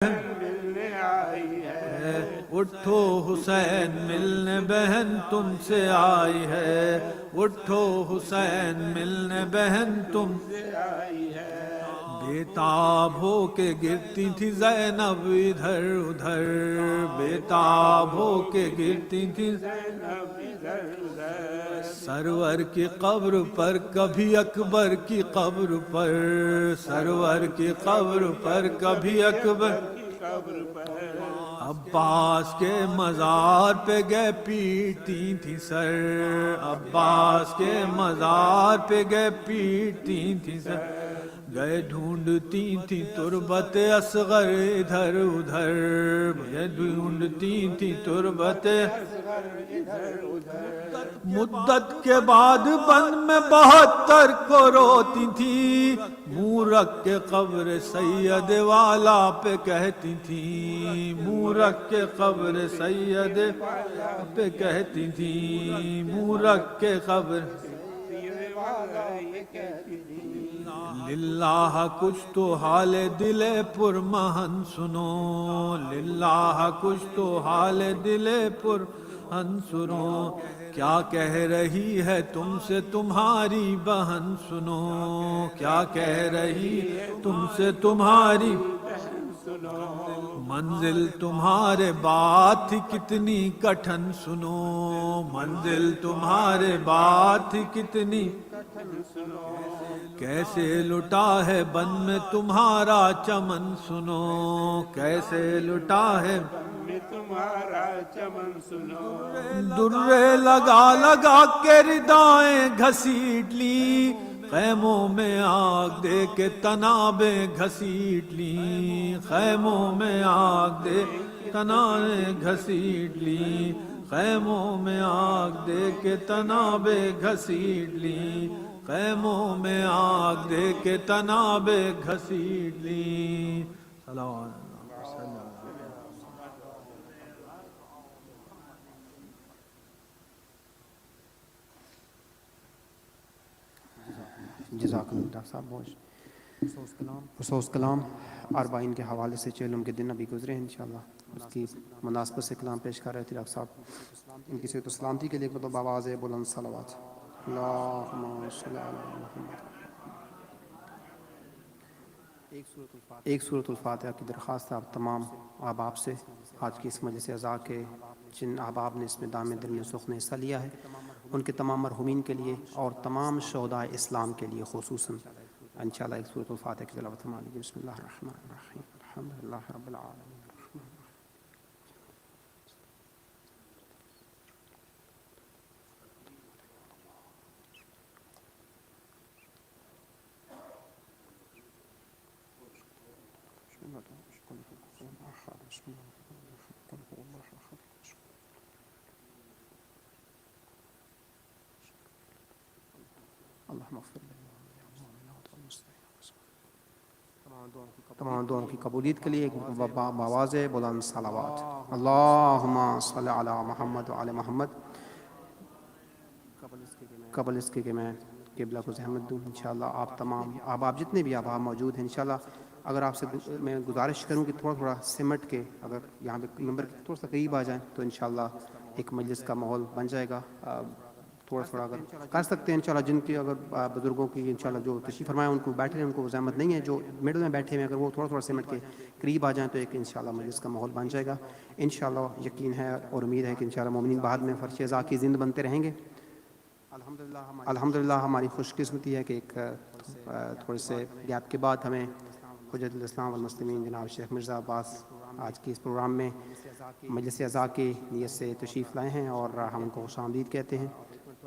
ملنے آئی ہے، اٹھو حسین ملنے بہن تم سے آئی ہے، اٹھو حسین ملنے بہن تم سے آئی ہے۔ بےتاب ہو کے گرتی تھی زینب ادھر ادھر، بےتاب ہو کے گرتی تھی زینب ادھر ادھر، سرور کی قبر پر کبھی اکبر کی قبر پر، سرور کی قبر پر کبھی اکبر کی قبر پر، عباس کے مزار پہ گئے پیٹتی تھی سر، عباس کے مزار پہ گئے پیٹتی تھی سر، گئے ڈھونڈتی تھی تربت اصغر ادھر ادھر، گئے ڈھونڈتی تھی تربت ادھر ادھر، مدت کے بعد بن میں 72 کو روتی تھی، منہ رکھ کے قبر سید والا پہ کہتی تھی، منہ رکھ کے قبر سید پہ کہتی تھی، منہ رکھ کے قبر یہ کہتی تھی، للہ کچھ تو حال دل پرمہن سنو، للہ کچھ تو حال دل پرمہن سنو، کیا کہہ رہی ہے تم سے تمہاری بہن سنو، کیا کہہ رہی تم سے تمہاری بہن سنو، منزل تمہارے بات تھی کتنی کٹھن سنو، منزل تمہارے بات تھی کتنی سنو، کیسے لٹا ہے بن میں تمہارا چمن سنو، کیسے لٹا ہے میں تمہارا چمن سنو، درے لگا لگا کے ردائیں گھسیٹ لی، خیموں میں آگ دے کے تنابیں گھسیٹ لی، خیموں میں آگ دے تنابیں گھسیٹ لی، خیموں میں آگ دے کے تنابیں گھسیٹ لی، خیموں میں آگ دے کے تنابیں گھسیٹ لی، صلوات جزاک اللہ ڈاکٹر صاحب بہت خصوص کلام اربعین کے حوالے سے 40 کے دن ابھی گزرے ہیں انشاءاللہ، اس کی مناسبت سے کلام پیش کر رہے تھے ڈاکٹر صاحب، ان کی صحت و سلامتی کے لیے مطلب آواز بلند صلوات، اللہم صلی علی محمد۔ ایک سورۃ الفاتحہ کی درخواست آپ تمام احباب سے، آج کی اس مجلس اعزا کے جن احباب نے اس میں دام دل میں سخن حصہ لیا ہے ان کے تمام مرحومین کے لیے اور تمام شہداء اسلام کے لیے خصوصاً انشاءاللہ ایک سورۃ الفاتحہ کی تلاوت فرما لیجیے۔ بسم اللہ الرحمن الرحیم، الحمدللہ رب العالمین، اللہم اغفر تمام دعاؤں کی قبولیت کے لیے ایک باواز بلند صلوات، اللہم صلی علی محمد وعلی محمد۔ قبل اس کے کہ میں قبلہ کو زحمت دوں، انشاءاللہ آپ تمام احباب جتنے بھی احباب موجود ہیں انشاءاللہ اگر آپ سے میں گزارش کروں کہ تھوڑا سمٹ کے اگر یہاں پہ ممبر تھوڑا سا قریب آ جائیں تو انشاءاللہ ایک مجلس کا ماحول بن جائے گا، تھوڑا اگر کر سکتے ہیں انشاءاللہ، جن کی اگر بزرگوں کی انشاءاللہ جو تشریف فرمائے ان کو بیٹھے ہیں ان کو زحمت نہیں ہے، جو مڈل میں بیٹھے ہیں اگر وہ تھوڑا سمٹ کے قریب آ جائیں تو ایک انشاءاللہ مجلس کا ماحول بن جائے گا انشاءاللہ۔ یقین ہے اور امید ہے کہ انشاءاللہ مومنین بعد میں فرش اعزا کی زند بنتے رہیں گے۔ الحمدللہ ہماری خوش قسمتی ہے کہ ایک تھوڑے سے گیپ کے بعد ہمیں حجت الاسلام والمسلمین جناب شیخ مرزا عباس آج کی اس پروگرام میں مجلس اعزا کی نیت سے تشریف لائے ہیں اور ہم ان کو خوش آمدید کہتے ہیں،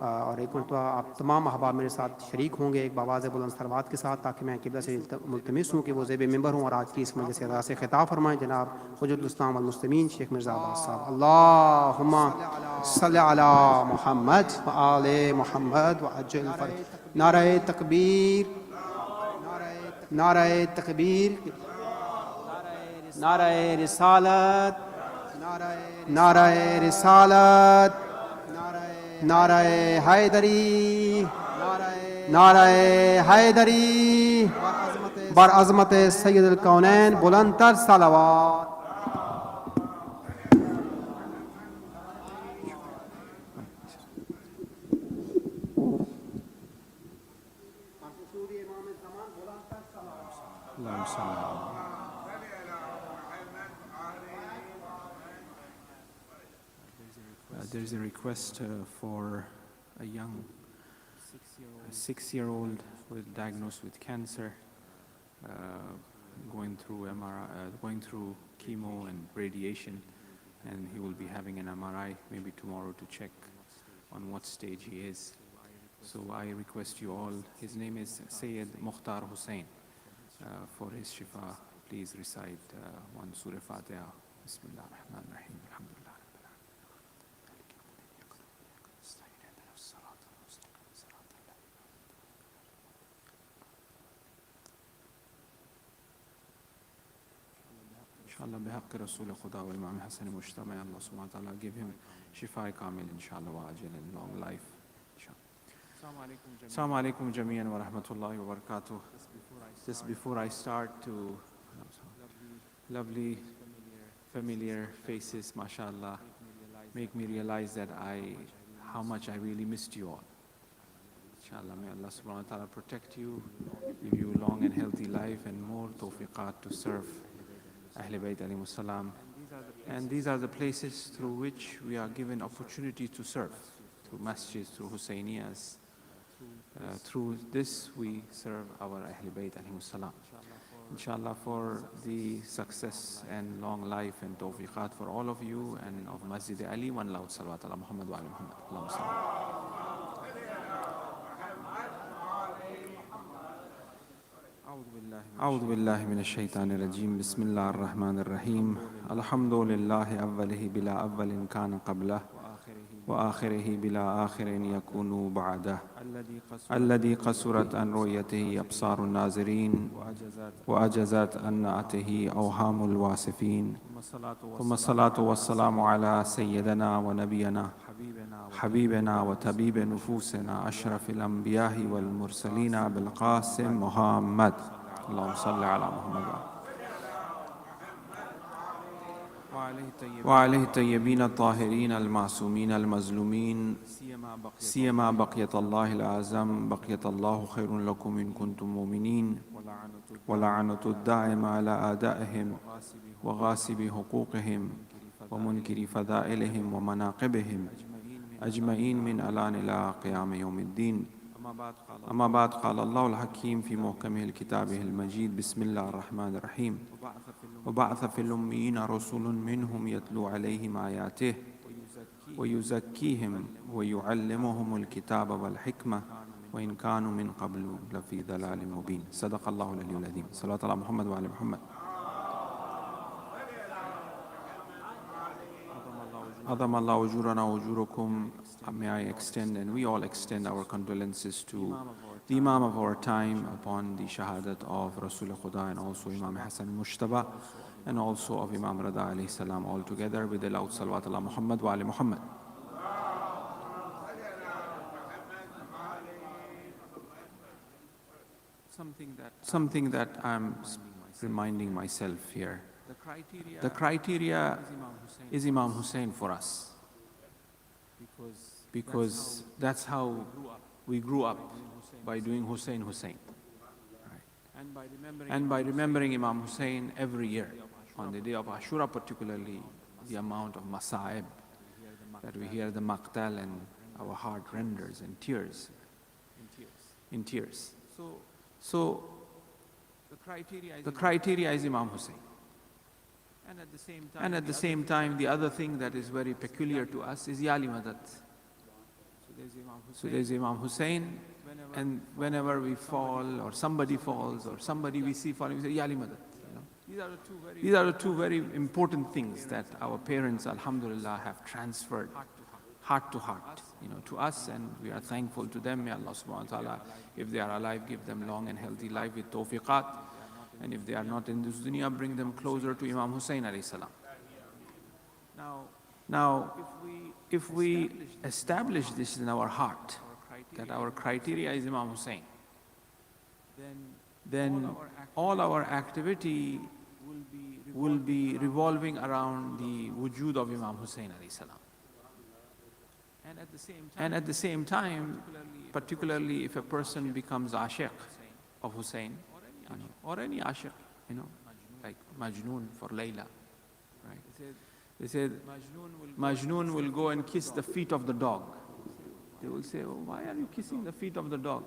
اور ایک مرتبہ آپ تمام احباب میرے ساتھ شریک ہوں گے ایک باواز بلند صلوات کے ساتھ، تاکہ میں قبلہ سے ملتمس ہوں کہ وہ زیب ممبر ہوں اور آج کی اس مجلس اعزا سے خطاب فرمائیں جناب حجت الاسلام والمسلمین شیخ مرزا عباس صاحب۔ اللہم صلی علی محمد وآل محمد وعجل فرج۔ نعرہ تکبیر، نعرہ تکبیر، نعرہ رسالت، نعرہ رسالت، نعرہ حیدری، نعرہ حیدری، बर अजमत सैयद अल कौनैन बुलंदतर सलावात। There's a request for a young 6-year-old with diagnosed with cancer, going through going through chemo and radiation, and he will be having an MRI maybe tomorrow to check on what stage he is. So I request you all. His name is Sayyid Mukhtar Hussain. For his shifa, please recite one Surah Fatiha. Bismillah ar-Rahman ar-Rahim. Alhamdulillah. Inshallah, bihaqq Rasul Khuda wa Imam Hassan al-Mujtaba, Allah subhanahu wa ta'ala give him shifa kamil, inshallah, wa ajal and long life. Assalamu alaikum jami'an wa rahmatullahi wa barakatuh. Just before I start, to lovely, familiar faces, mashallah, make me realize that how much I really missed you all. Inshallah, may Allah subhanahu wa ta'ala protect you, give you long and healthy life and more tawfiqat to serve Ahl Bayt alayhimus salam. And these are the places through which we are given opportunity to serve, through masjids, through Husayniyas. Through this we serve our Ahl Bayt alayhimus salam. Inshallah, for the success and long life and tawfiqat for all of you and of Masjid-e-Ali, one loud salawat ala Muhammad wa ala Muhammad. Allahumma salli. أعوذ بالله من الشيطان الرجيم بسم الله الرحمن الرحيم الحمد لله أوله بلا أول كان قبله وآخره بلا آخر يكون بعده الذي قصرت عن رؤيته أبصار الناظرين وأجزت عن نعته أوهام الواصفين ثم الصلاة والسلام على سيدنا ونبينا حبيبنا وطبيب نفوسنا أشرف الأنبياء والمرسلين بالقاسم محمد اللهم صل على محمد وعليه الطيبين الطاهرين المعصومين المظلومين سيما بقية الله الأعظم بقية الله خير لكم إن كنتم مؤمنين ولعنة الدائم على أعدائهم وغاصب حقوقهم ومنكر فضائلهم ومناقبهم أجمعين من الآن إلى قيام يوم الدين. أما بعد قال الله الحكيم في محكمه الكتابه المجيد بسم الله الرحمن الرحيم وبعث في الأميين رسول منهم يتلو عليهم آياته ويزكيهم ويعلمهم الكتاب والحكمة وإن كانوا من قبل لفي ضلال مبين. صدق الله العلي العظيم. صلى الله على محمد وعلى محمد. عظم الله أجورنا وأجوركم. May I extend, and we all extend, our condolences to the Imam of our time upon the Shahadat of Rasul Khuda, and also Imam Hassan al-Mujtaba, and also of Imam Rada alayhi salam, all together with the loud salawat ala Muhammad wa ali Muhammad. Something that I'm reminding myself here. The criteria is Imam Hussain for us, because that's how we grew up, by doing Hussain. Right. And by remembering Imam Hussain every year, on the day of Ashura particularly, the amount of masa'ib that we hear, the maqtal, and our heart renders in tears. So the criteria is Imam Hussain. And at the same time, the other thing that is very peculiar to us is Yali Madad. So there's Imam Hussain, and whenever we fall, or somebody falls, or somebody we see falling, we say Yali Madad. These are the two very important things that our parents, alhamdulillah, have transferred heart to heart, to us, and we are thankful to them. May Allah subhanahu wa ta'ala, if they are alive, give them long and healthy life with tawfiqat. And if they are not in this dunya, bring them closer to Imam Hussain alayhi salam. Now, if we establish this in our heart, that our criteria is Imam Hussain, then all our activity will be revolving around the wujud of Imam Hussain alayhi salam. And at the same time, particularly if a person becomes ashiq of Hussain, or any ashiq, like Majnoon for Layla, right? They said, Majnoon will go and kiss the feet of the dog. They will say, oh, why are you kissing the feet of the dog?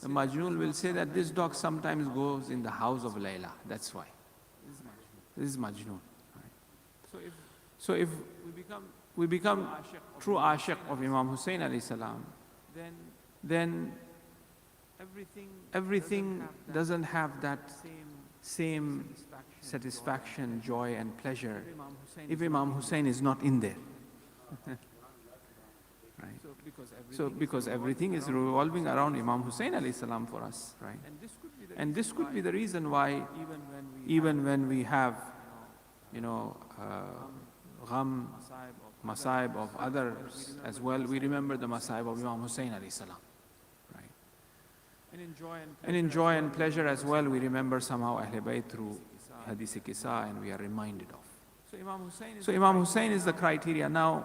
The Majnoon will say that this dog sometimes goes in the house of Layla, that's why. This is Majnoon. Right? So if we become true ashiq of Imam Hussain alayhi salam, then everything doesn't have that same satisfaction, joy and pleasure if Imam Hussain is not in there. Right? So because everything is revolving around Imam Hussain alayhi salam for us, right? And this could be the reason why even when we have, gham, masaib of others as well, we remember the masaib of Imam Hussain alayhi salam. Right? And in joy and pleasure as well, we remember somehow Ahl Bayt through hadith-e-Qissa, and we are reminded of. So Imam Hussain is the criteria. Now,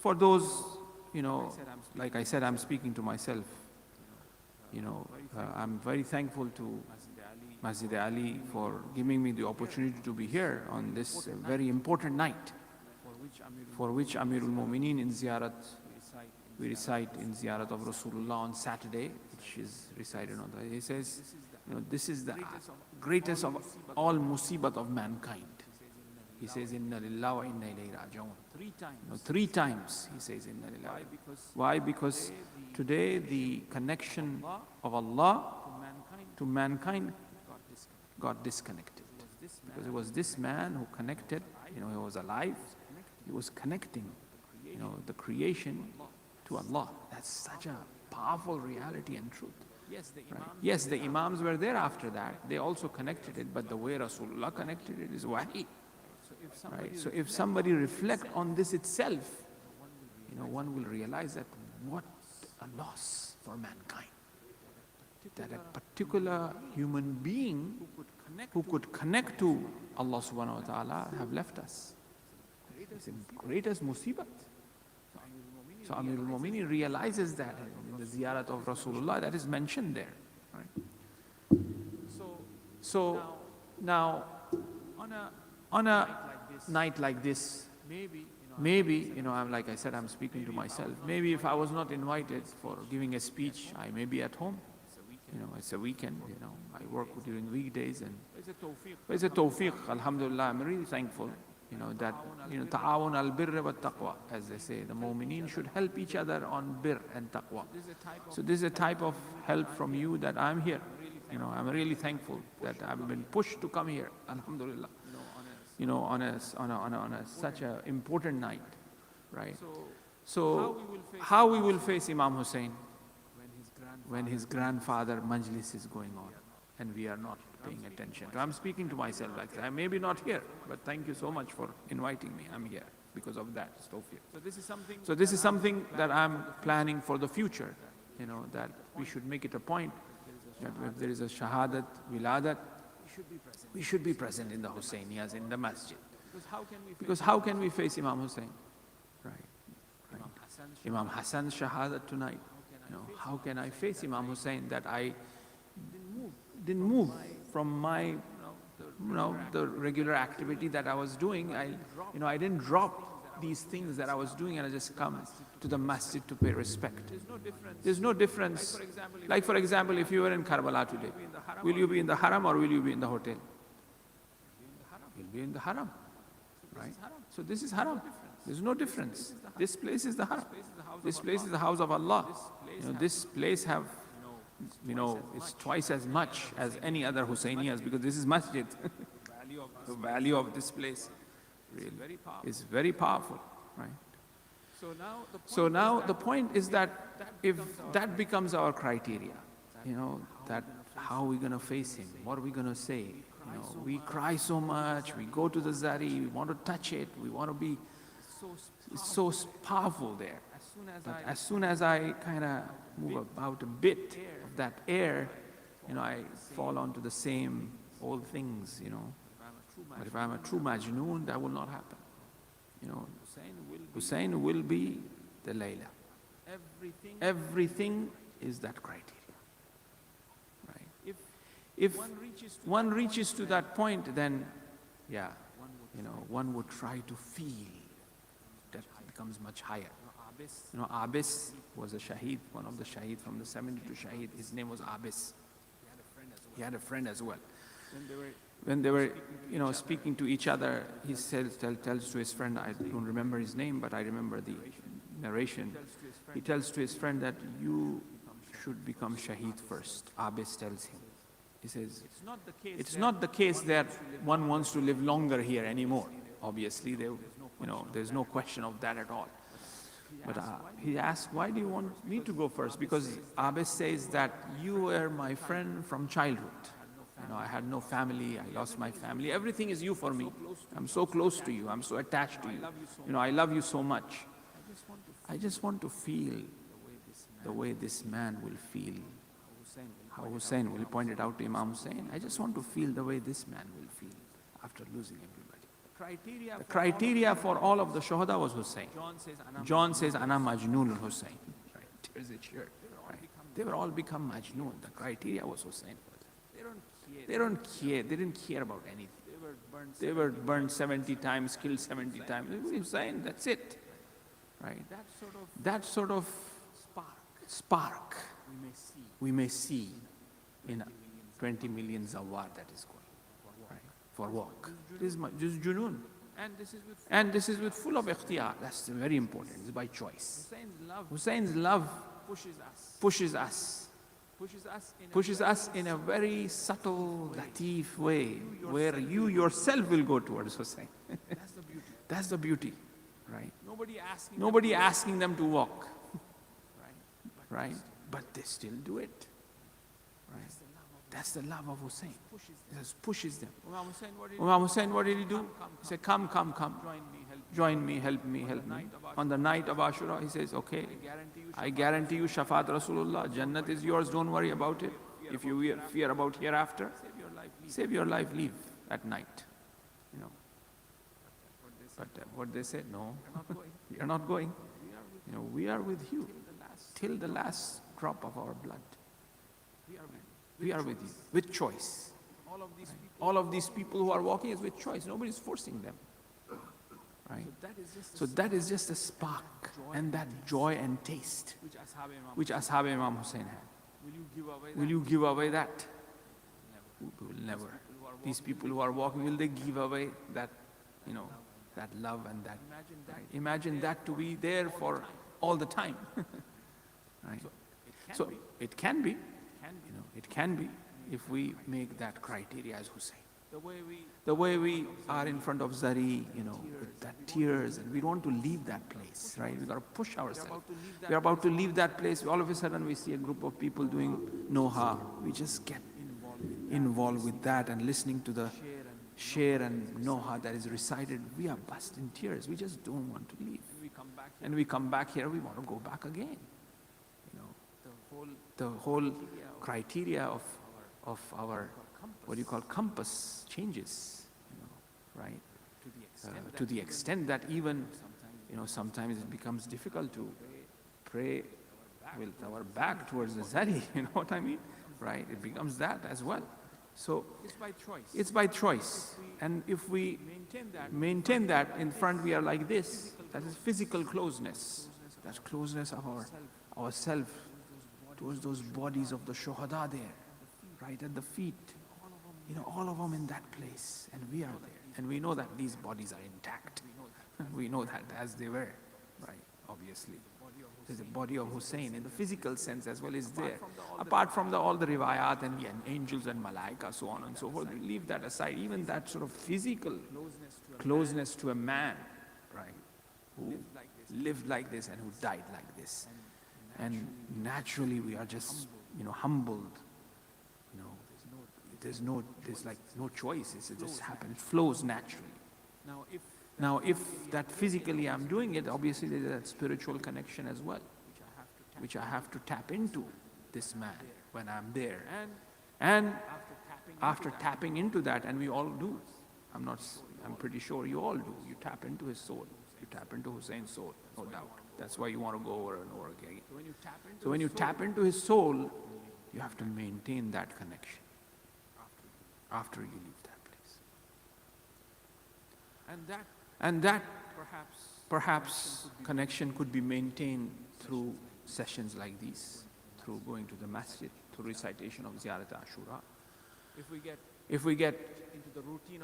for those, like I said, I'm speaking to myself. I'm very thankful to Masjid-e-Ali for giving me the opportunity to be here on this very important night, for which Amirul Mu'mineen in ziyarat, we recite in ziyarat of Rasulullah on Saturday, which is recited on the, he says, this is the greatest of all musibat of mankind. He says, Inna lillah wa inna ilayhi raji'un. 3 times he says, Inna lillah. Why? Because today the connection of Allah to mankind got disconnected. Because it was this man who connected, he was alive, he was connecting, the creation to Allah. That's such a powerful reality and truth. Right? Yes, the Imams were there after that. They also connected it, but the way Rasulullah connected it is wahi. Right? So if somebody reflect on this itself, one will realize that what a loss for mankind. That a particular human being who could connect to Allah subhanahu wa ta'ala have left us. It's the greatest musibat. So Amirul Mu'mineen realizes that in the ziyarat of Rasulullah, that is mentioned there. Right? So now, on a night like this, maybe, I'm like I said, I'm speaking to myself. Maybe if I was not invited for giving a speech, I may be at home. It's a weekend, I work during weekdays, and it's a tawfiq, alhamdulillah. I'm really thankful, that, ta'awun al-birr wa taqwa, as they say, the mu'mineen should help each other on birr and taqwa. So this is a type of help from you that I'm here. I'm really thankful that I've been pushed to come here, alhamdulillah. On such an important night, right? So how we will face Imam Hussain when his grandfather Majlis is going on and we are not paying attention. So I'm speaking to myself like that. I may be not here, but thank you so much for inviting me. I'm here because of that. So this is something that I'm planning for the future, that we should make it a point that if there is a shahadat, wiladat, we should be present in the Hussainiyas, in the masjid. Because how can we face Imam Hussain? Right. Imam Hassan's shahadat tonight. How can I face Imam Hussain that I didn't move from my, the regular activity that I was doing? I didn't drop these things that I was doing and I just come to the masjid to pay respect. There's no difference. Like for example, if you were in Karbala today, will you be in the haram or will you be in the hotel? You'll be in the haram, right? So this is haram. There's no difference. This place is the haram. This place is the house of Allah. This place have, it's twice as much as any other Hussainiyas because this is masjid. The value of this place really is very powerful, right? So now the point is that if that becomes our criteria, that how are we going to face him? What are we going to say? We cry so much, we go to the zari, we want to touch it, we want to be, it's so powerful there. But as soon as I kind of move about a bit of that air, I fall onto the same old things, But if I'm a true Majnoon, that will not happen. Hussein will be the Layla. Everything is that criteria. Right? If one reaches to that point, then, one would try to feel that becomes much higher. Abis was a Shaheed, one of the Shaheed from the 72 Shaheed. His name was Abis. He had a friend as well. When they were, speaking to each other, he tells to his friend, I don't remember his name, but I remember the narration. He tells to his friend that you should become Shaheed first. Abis tells him. He says, it's not the case that one wants to live longer here anymore. Obviously, there's no question of that at all. But he asked, why do you want me to go first? Because Abis says that you were my friend from childhood. I had no family, I lost my family. Everything is you for me. I'm so close to you, I'm so attached to you. I love you so much. I just want to feel the way this man will feel. How Hussein will point it out to Imam Hussein. I just want to feel the way this man will feel after losing everybody. The criteria for all of the Shuhada was Hussein. John says, Ana Majnoon Hussein. Right? Tears a tear. Right? They were all become Majnoon. The criteria was Hussein. They don't care. They didn't care about anything. They were burned 70 times, killed 70 times. Hussein, that's it. Right? That sort of spark we may see in 20 million zawar that is going, right, for walk. This is just junoon. And this is with full of ikhtiyar. That's very important. It's by choice. Hussein's love pushes us in a very subtle, latif way, where you yourself will go towards Hussein. That's the beauty, right? Nobody asking them to walk, right? But they still do it, right? That's the love of Hussein. It just pushes them. Imam Hussein, what did he do? He said, come. Join me, help me. On the night of Ashura, he says, okay, I guarantee you Shafaat Rasulullah, Jannat is yours, don't worry about it. If you fear about hereafter, save your life, leave at night. But what they said, no, you're not going. We are with you till the last drop of our blood. We are with you, with choice. All of these people who are walking is with choice. Nobody's forcing them. Right? So that is just a spark and that joy and taste which Ashab Imam Hussein had. Will you give away that? We will never. These people who are walking, will they give away that, that love and that? Right? Imagine that to be there for all the time. Right? So it can be, it can be if we make that criteria as Hussein. The way we are in front of Zari, with that tears, and we don't want to leave that place, right? We've got to push ourselves. We're about to leave that place. All of a sudden we see a group of people doing Noha. We just get involved with that and listening to the Sher and Noha that is recited. We are burst in tears. We just don't want to leave. And we come back here, we want to go back again. The whole criteria of our, compass changes, right? To the extent that even, sometimes it becomes difficult to pray with our back towards the Zari, you know what I mean? Right? It becomes that as well. So it's by choice. And if we maintain that in front, we are like this. That is physical closeness. That's closeness of ourself towards those bodies of the Shuhada there, right at the feet. All of them in that place. And we are there. And we know that these bodies are intact. We know that as they were, right? Obviously. There's the body of Hussein in the physical sense as well is there. Apart from all the riwayat and angels and malaika, so on and so forth, we leave that aside. Even that sort of physical closeness to a man, right? Who lived like this and who died like this. And naturally we are just, humbled. There's no choice. It just happens. It flows naturally. Now, if that physically I'm doing it, obviously there's that spiritual connection as well, which I have to tap into this man when I'm there. And after tapping into that, and we all do, I'm pretty sure you all do, you tap into his soul. You tap into Hussein's soul, no doubt. That's why you want to go over and over again. So when you tap into his soul, you have to maintain that connection after you leave that place. And that perhaps connection could be maintained through sessions like these, through going to the masjid, through recitation of Ziyarat Ashura. If we get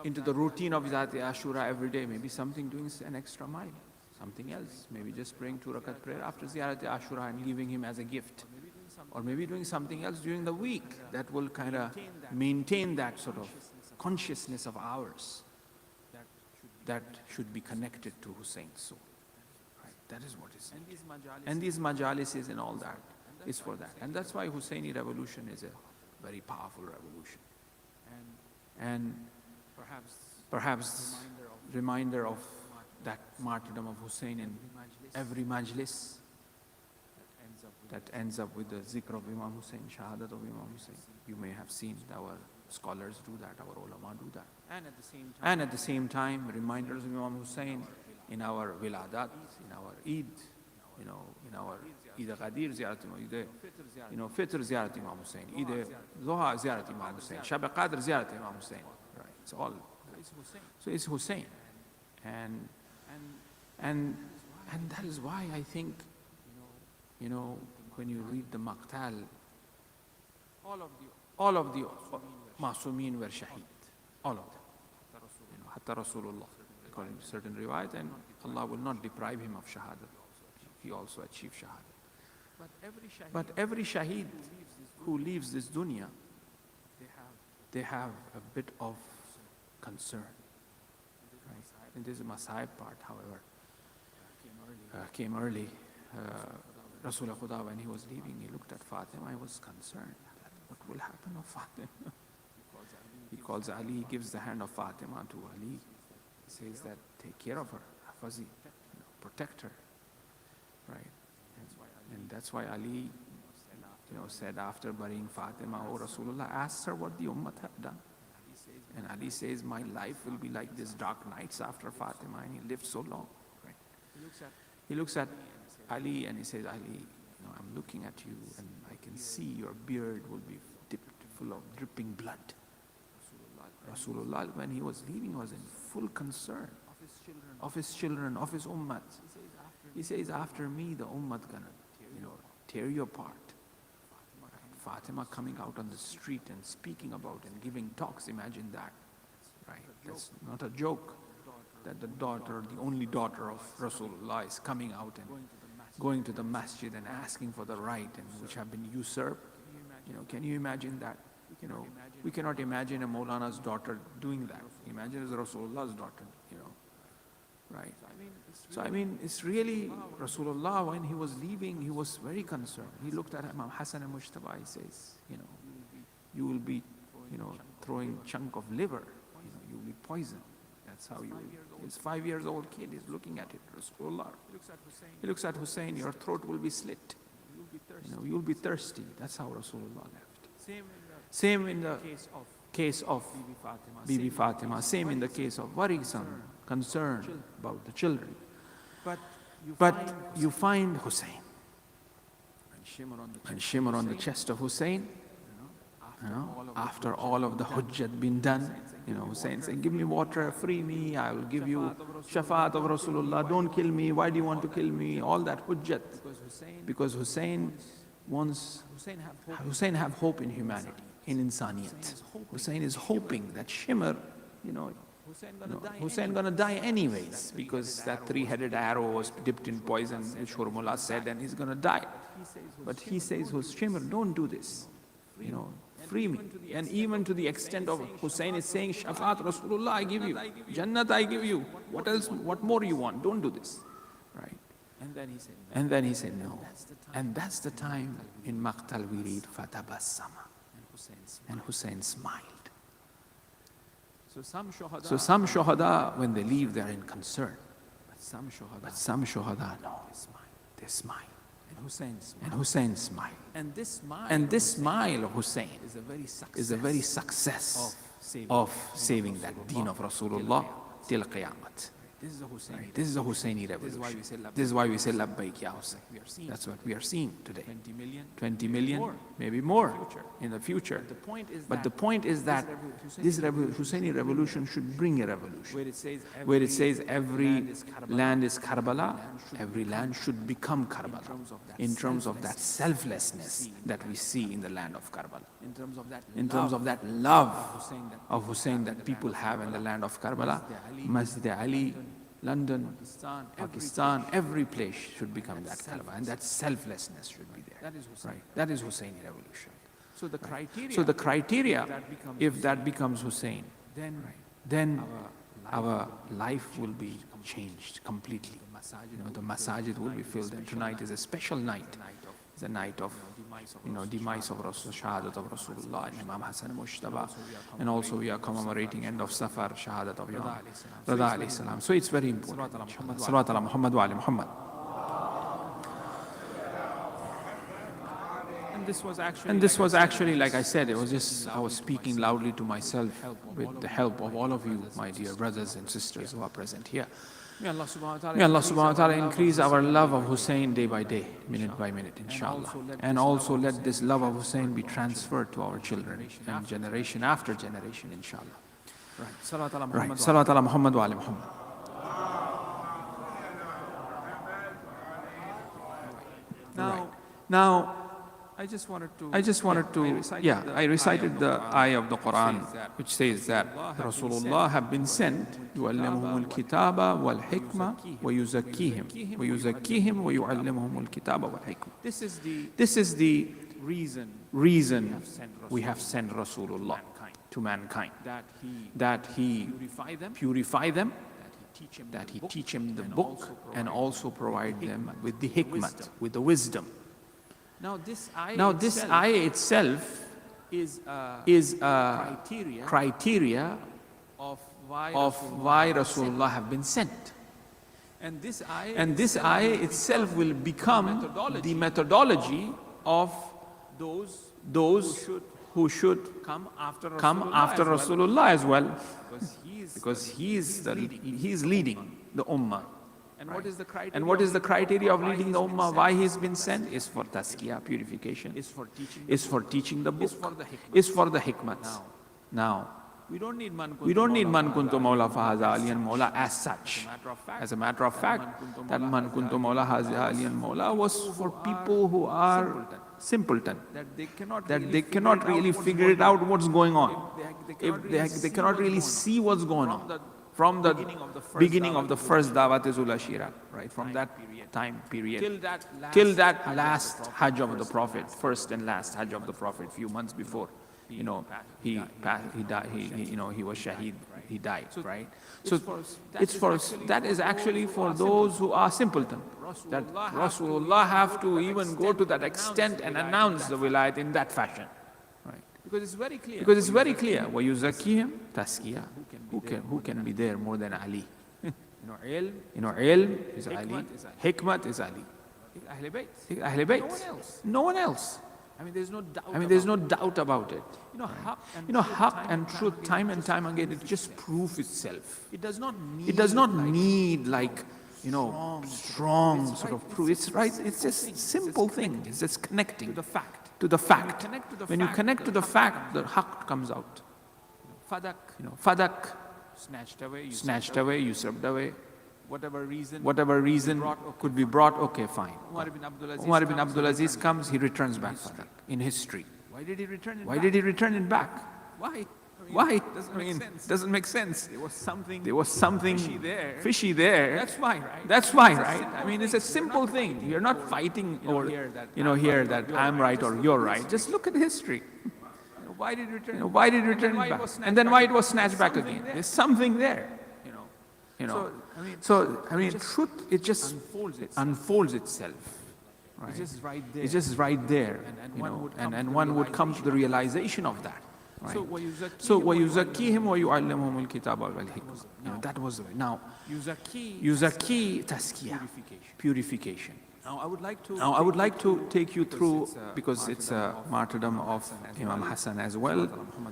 into the routine of Ziyarat Ashura every day, maybe something doing an extra mile, something else, maybe just praying 2 rakat prayer after Ziyarat Ashura and leaving him as a gift, or maybe doing something else during the week that will kind of maintain that sort of consciousness of ours that should be connected to Hussein's soul. Right? That is what is needed. And these majalises and all that is for that. And that's why Husseini revolution is a very powerful revolution. And perhaps reminder of that martyrdom of Hussein in every majlis that ends up with the zikr of Imam Hussein, shahadat of Imam Hussein. You may have seen our scholars do that, our ulama do that. And at the same time, reminders of Imam Hussein in our wiladat, in our Eid, in our Eid Ghadir ziyarat, Fitr ziyarat Imam Hussein, Eid Zoha ziyarat Imam Hussein, Shab Qadr ziyarat Imam Hussein. Right? It's all. So it's Hussein. And that is why I think, when you read the Maqtal, all of the Masumin were Shaheed. All of them. Hatta Rasulullah, according to certain riwayat, and Allah will not deprive him of Shahadat. He also achieved Shahadat. But every Shaheed who leaves this dunya, they have a bit of concern. Right? And this is the Masahib part, however, came early. Rasulullah Khuda, when he was leaving, he looked at Fatima, he was concerned that what will happen of Fatima. He calls Ali, he gives the hand of Fatima to Ali. He says that take care of her, Hafazi, protect her. Right? And that's why Ali, said after burying Fatima, oh Rasulullah, asked her what the ummah had done. And Ali says, my life will be like this dark nights after Fatima, and he lived so long. Right? He looks at Ali and he says, Ali, I'm looking at you and I can see your beard will be dipped full of dripping blood. Rasulullah, when he was leaving, was in full concern of his children, of his ummah. He says, after me, the ummah gonna, tear you apart. Fatima coming out on the street and speaking about and giving talks, imagine that. Right? That's not a joke. That the daughter, the only daughter of Rasulullah, is coming out and going to the masjid and asking for the right, and which have been usurped. Can you imagine that? We cannot imagine a Maulana's daughter doing that. Imagine as Rasulullah's daughter, right? So it's really Rasulullah, when he was leaving, he was very concerned. He looked at Imam Hassan al-Mujtaba, he says, you will be, throwing chunk of liver, you will be poisoned. That's how you will. His 5 years old kid is looking at it, Rasulullah. He looks at Hussein, your throat will be slit. You'll be thirsty. That's how Rasulullah left. Same in the case of Bibi Fatima. Same in the case of Warigsan, concern about the children. But you find Hussein. And shimmer on the chest of Hussein, after all of the hujjat been done, Hussein saying, give me water, free me, I will give you shafaat of Rasulullah, don't kill me, why do you want to kill me? All that hujjat. Because Hussein have hope in humanity, in insaniyat. Hussein is hoping that shimmer, Hussein gonna die anyways, because that 3-headed arrow was dipped in poison, which Hurmullah said, and he's gonna die. But he says, shimmer, don't do this. Free me. And even to the extent of Hussein is saying, Shafaat Rasulullah I give you, Jannat I give you, what else, what more you want? Don't do this. Right? And then he said no. And that's the time in Maqtal we read Fatabassama. And Hussein smiled. So some shuhada, when they leave, they're in concern. But some shuhada, no, they smile. Hussein smiled. And this smile of Hussein is a very success of saving that deen of Rasulullah till Qiyamah. Right. This is a Husseini revolution. This is why we say Labbaik Ya Hussein. That's what we are seeing today. 20 million, maybe more in the future. But the point is that this Husseini revolution should bring a revolution. Where it says every land is Karbala, every land should become Karbala. In terms of that selflessness that we see in the land of Karbala. In terms of that love of Hussein that people have in the land of Karbala, Masjid-e-Ali, London, Pakistan, every place should become that Karbala, and that selflessness should be there. Right? That is Husseini revolution. So the criteria, if that becomes Hussein, then our life will be changed completely. The masajid will be filled, and tonight is a special night. It's a night of demise of Shahadat of Rasulullah and Imam Hassan al-Mujtaba, and also we are commemorating end of Safar, Shahadat of Imam Rada alayhi salam. So it's very important. Salawat ala Muhammad wa ali Muhammad. And this was actually, like I said, I was speaking loudly to myself with the help of all of you, my dear brothers and sisters who are present here. May Allah subhanahu wa ta'ala increase our love of Hussein day by day, minute by minute, inshallah. And also let this love of Hussein be transferred to our children and generation after generation, inshallah. Right. Salawat ala Muhammad wa ali Muhammad. Now, I just wanted to, I recited the ayah of the Quran, which says that Rasulullah have been sent, يُعَلِّمُهُمُ الْكِتَابَ وَالْحِكْمَةِ وَيُزَكِّيهِمْ وَيُعَلِّمُهُمُ الْكِتَابَ وَالْحِكْمَةِ. This is the reason we have sent Rasulullah to mankind, that he purify them, that he teach them the book, and also provide them with the hikmat, with the wisdom. Now this ayah itself is a criteria of why Rasulullah have been sent. And this ayah itself will become the methodology of those who should come after Rasulullah as well. Because he is leading the ummah. And what is the criteria of leading the ummah? Why he's been sent? Is for tazkiyah, purification. Is for teaching the book. Is for the hikmat. Now, we don't need man kuntu mawla fahaza aliyan mawla as such. As a matter of fact, that man kuntu mawla haza aliyan mawla was for people who are simpleton, that they cannot really figure it out what's going on. If they cannot really see what's going on. From the beginning of the first Dawat-e-Zul Ashira, right? From that time period till that last Hajj of the Prophet, first and last Hajj of the Prophet, few months before, he died. He was shaheed. He died, right? So that is actually for those who are simpleton. That Rasulullah have to even go to that extent and announce the wilayat in that fashion. Because it's very clear. وَيُزَكِّيهِمْ تَزْكِيَةً. Who can be there more than Ali? Ilm is Ali. Hikmat is Ali. Ahl Bayt. No one else. I mean, there's no doubt about it. Haqq and truth, time and time again, it just proves itself. It does not need like, strong sort of proof. It's right. It's just simple thing. It's just connecting to the fact. When you connect to the fact, the haqq comes out. Fadak, snatched away, usurped away. Whatever reason could be brought, okay, fine. Umar ibn Abdul Aziz comes, he returns back fadak in history. Why did he return it back? Why? Doesn't make sense. There was something fishy there. That's why, right? I mean, it's a simple thing. You're not fighting over, here that I'm right or you're right. Just look at history. Why did he return it back? And then why it was snatched back again? There's something there. So, truth, it just unfolds itself. Right? It's just right there. And one would come to the realization of that. Right. So وَيُزَكِّيهِمْ وَيُعَلِّمُهُمُ الْكِتَابَ وَالْحِكْمَةَ. That was the way. Now, yuzaki, tazkiyah, purification. Now I would like to take you through, because it's a martyrdom of Imam Hassan as well.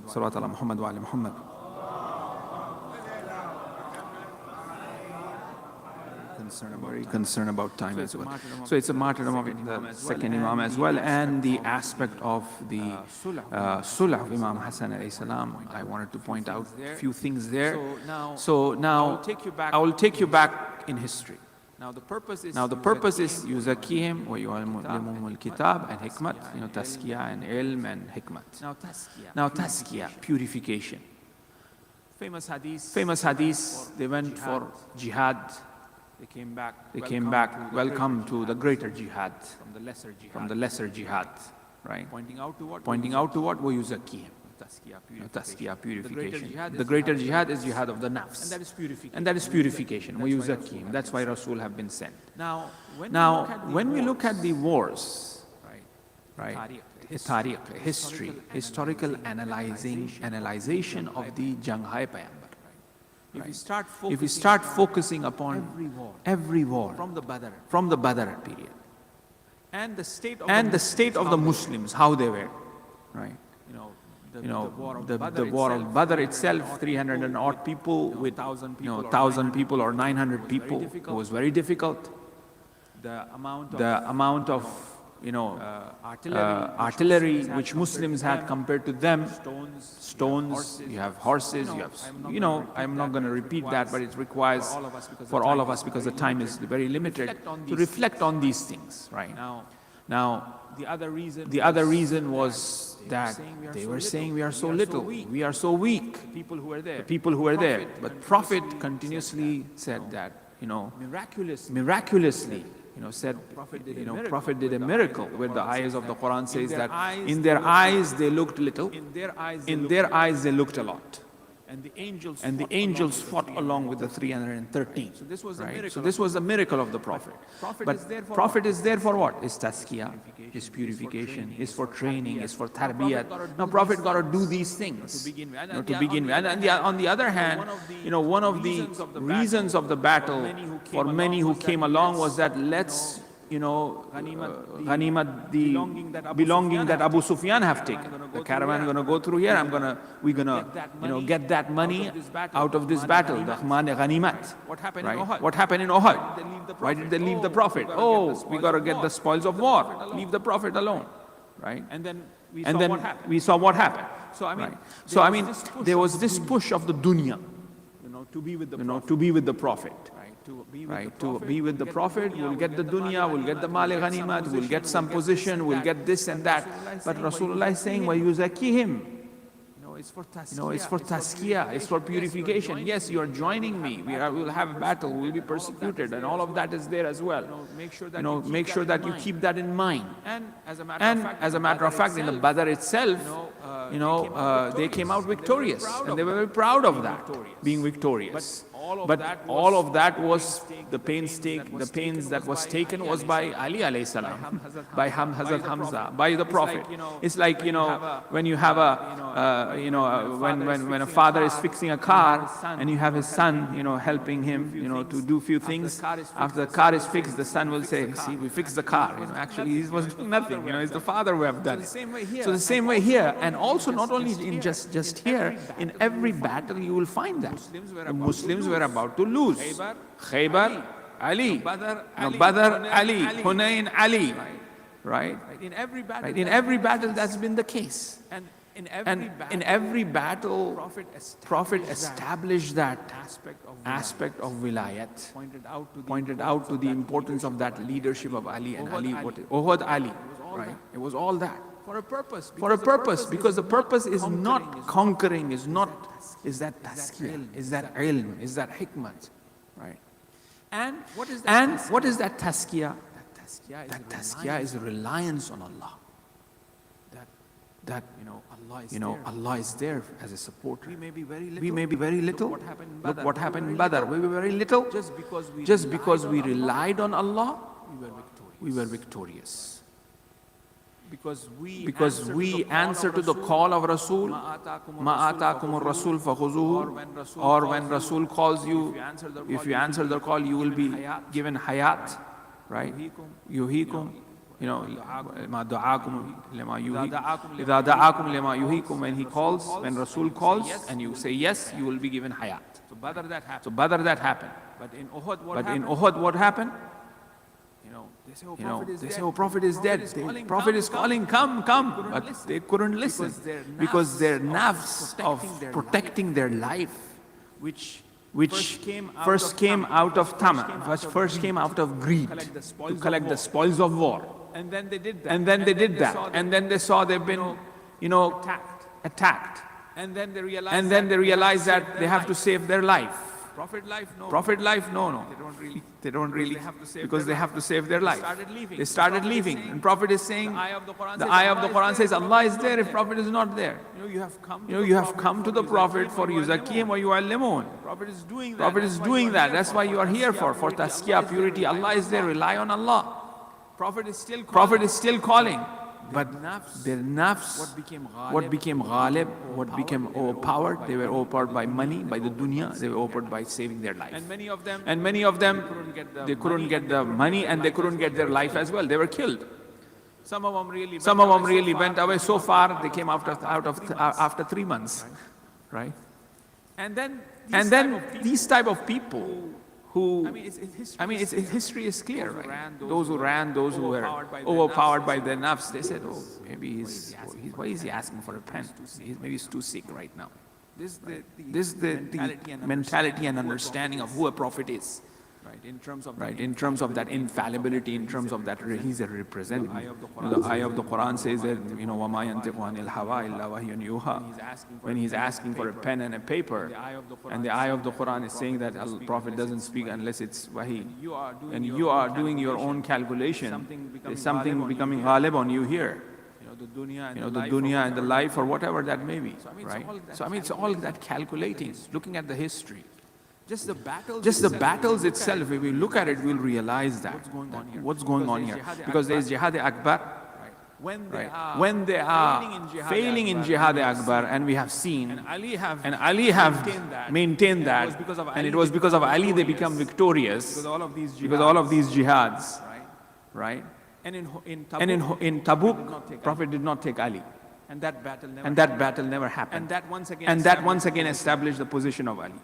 Salawat ala Muhammad wa ala Muhammad. Very concerned about time as well. So it's a martyrdom of the second Imam as well, and the aspect of the Sulh of Imam Hassan alayhi salam. I wanted to point out a few things there. So now I will take you back in history. Now the purpose is yuzakihim wa yu'allimul kitab and hikmat, tazkiyah and ilm and hikmat. Now tazkiyah, purification. Famous hadith, they went for jihad. They came back, welcome to the greater jihad, from the lesser jihad, right? Pointing out to what? Wa yuzakihim. Tazkiyah, purification. The greater jihad is jihad of the nafs. And that is purification. Wa yuzakihim. That's why Rasul have been sent. Now, when we look at the wars, right? Tariq, history, historical analyzation of the Janghai Payambar. Right. If we start focusing upon every war from the Badr period, and the state of the Muslims, how they were, right? The war of Badr itself, 300 and odd people with 1,000 people or 900 people, it was very difficult. The amount of artillery which Muslims had compared to them, stones, you have horses, you have, I'm not going to repeat that, but it requires for all of us, because the time is very limited, to reflect on these things, right? Now, the other reason was that they were saying we are so little, we are so weak, the people who were there. But Prophet continuously said that, miraculously, said, Prophet did a miracle, where the ayahs of the Quran says that in their eyes they looked little, in their eyes they looked a lot. And the angels fought along with the 313. So this was a miracle of the Prophet. But Prophet is there for what? Is tazkiyah, is purification, is for training, is for tarbiyat. Now Prophet got to do these things to begin with. And on the other hand, one of the reasons of the battle for many who came along was that let's Ghanimat, the belonging that Abu Sufyan have taken. The caravan going to go through here. We're gonna get that money out of this battle. The Ghanimat. Right? What happened in Uhud? Why did they leave the Prophet? Oh, we got to get the spoils of war. Leave the Prophet alone. Right? And then we saw what happened. So I mean, there was this push of the dunya, to be with the Prophet. To be with the Prophet, we'll get the dunya, we'll get the mali ghanimat, we'll get some position, we'll get this and that. But Rasulullah is saying, wa yuzakihim. It's for tazkiyah, it's for purification. Yes, you are joining me. We'll have a battle, we'll be persecuted, and all of that is there as well. Make sure that you keep that in mind. And as a matter of fact, in the Badr itself, they came out victorious, and they were very proud of that, being victorious. But all of that was the pains that was taken was by Ali alayhi salam, by Hazrat Hamza, by the Prophet. It's like, when you have when a father is fixing a car and you have his son, helping him, to do few things. After the car is fixed, the son will say, see, we fixed the car. Actually, he was doing nothing. It's the father who have done it. So the same way here, and also not only in just here, in every battle you will find that. The Muslims were about to lose. Khaybar, Ali. Badr, Ali. Hunayn, Ali. Right? In every battle that's been the case. And in every battle, Prophet established that aspect of wilayat, pointed out to the importance of that leadership of Ali and Ali. Uhud Ali. Right? It was all that. For a purpose, because the purpose is not conquering, is that tazkiyah, is that ilm, is that hikmat, right? And what is that tazkiyah? That tazkiyah is reliance on Allah. That Allah is there as a supporter. We may be very little. Look what happened in Badr. We were very little. Just because we relied on Allah, we were victorious. Because we answer to the call of Rasul, ma atakumur Rasul fakhuzuhu, or when Rasul calls you, if you answer the call, you will be given hayat, right? Yuhikum, ma du'akum lima yuhikum. Idha da'akum lima yuhikum, when he calls, when Rasul calls, and you say yes, you will be given hayat. So Badr that happened. But in Uhud, what happened? They say, oh, Prophet is dead. The Prophet is calling, come. But they couldn't listen because their nafs of protecting their life, which first came out of tama, which first came out of greed, to collect the spoils of war. And then they did that. And then they saw they've been, attacked. And then they realized that they have to save their life. Prophet life, no. They don't really, because they have to save their life. They started leaving. And Prophet is saying, the ayah of the Quran says, Allah is there if Prophet is not there. You have come to the Prophet for yuzakim or yu'allimun. Prophet is doing that. That's why you are here for tazkiyah, purity. Allah is there. Rely on Allah. Prophet is still calling. But their nafs, what became ghalib, what became overpowered, they were overpowered by money, by the dunya, they were overpowered by saving their life. And many of them, they couldn't get the money and they couldn't get their life as well. They were killed. Some of them really went away so far, they came after 3 months, right? And then these type of people who, history is clear, right? Those who ran, those who were overpowered by their nafs, they said, oh, maybe why is he asking for a pen? Maybe he's too sick right now. This is the mentality and understanding of who a prophet is. Right, in terms of that infallibility, in terms of that he's a representative. The ayah of the Quran says that, وَمَا يَنْتِقُ عَنِ الْهَوَىٰ إِلَّا وَحْيٌ يُوحَىٰ. When he's asking for a pen and a paper, and the ayah of the Quran is saying that the Prophet doesn't speak unless it's wahi. And you are doing your own calculation. There's something becoming ghalib on you here. The dunya and the life or whatever that may be, right? So it's all that calculating, looking at the history. Just the battles itself, if we look at it, we'll realize what's going on here. Because there is Jihad-e-Akbar, when they are failing in Jihad-e-Akbar, and we have seen, and Ali have maintained that, and it was because of Ali they become victorious, because all of these jihads, right? And in Tabuk, Prophet did not take Ali. And that battle never happened. And that once again established the position of Ali.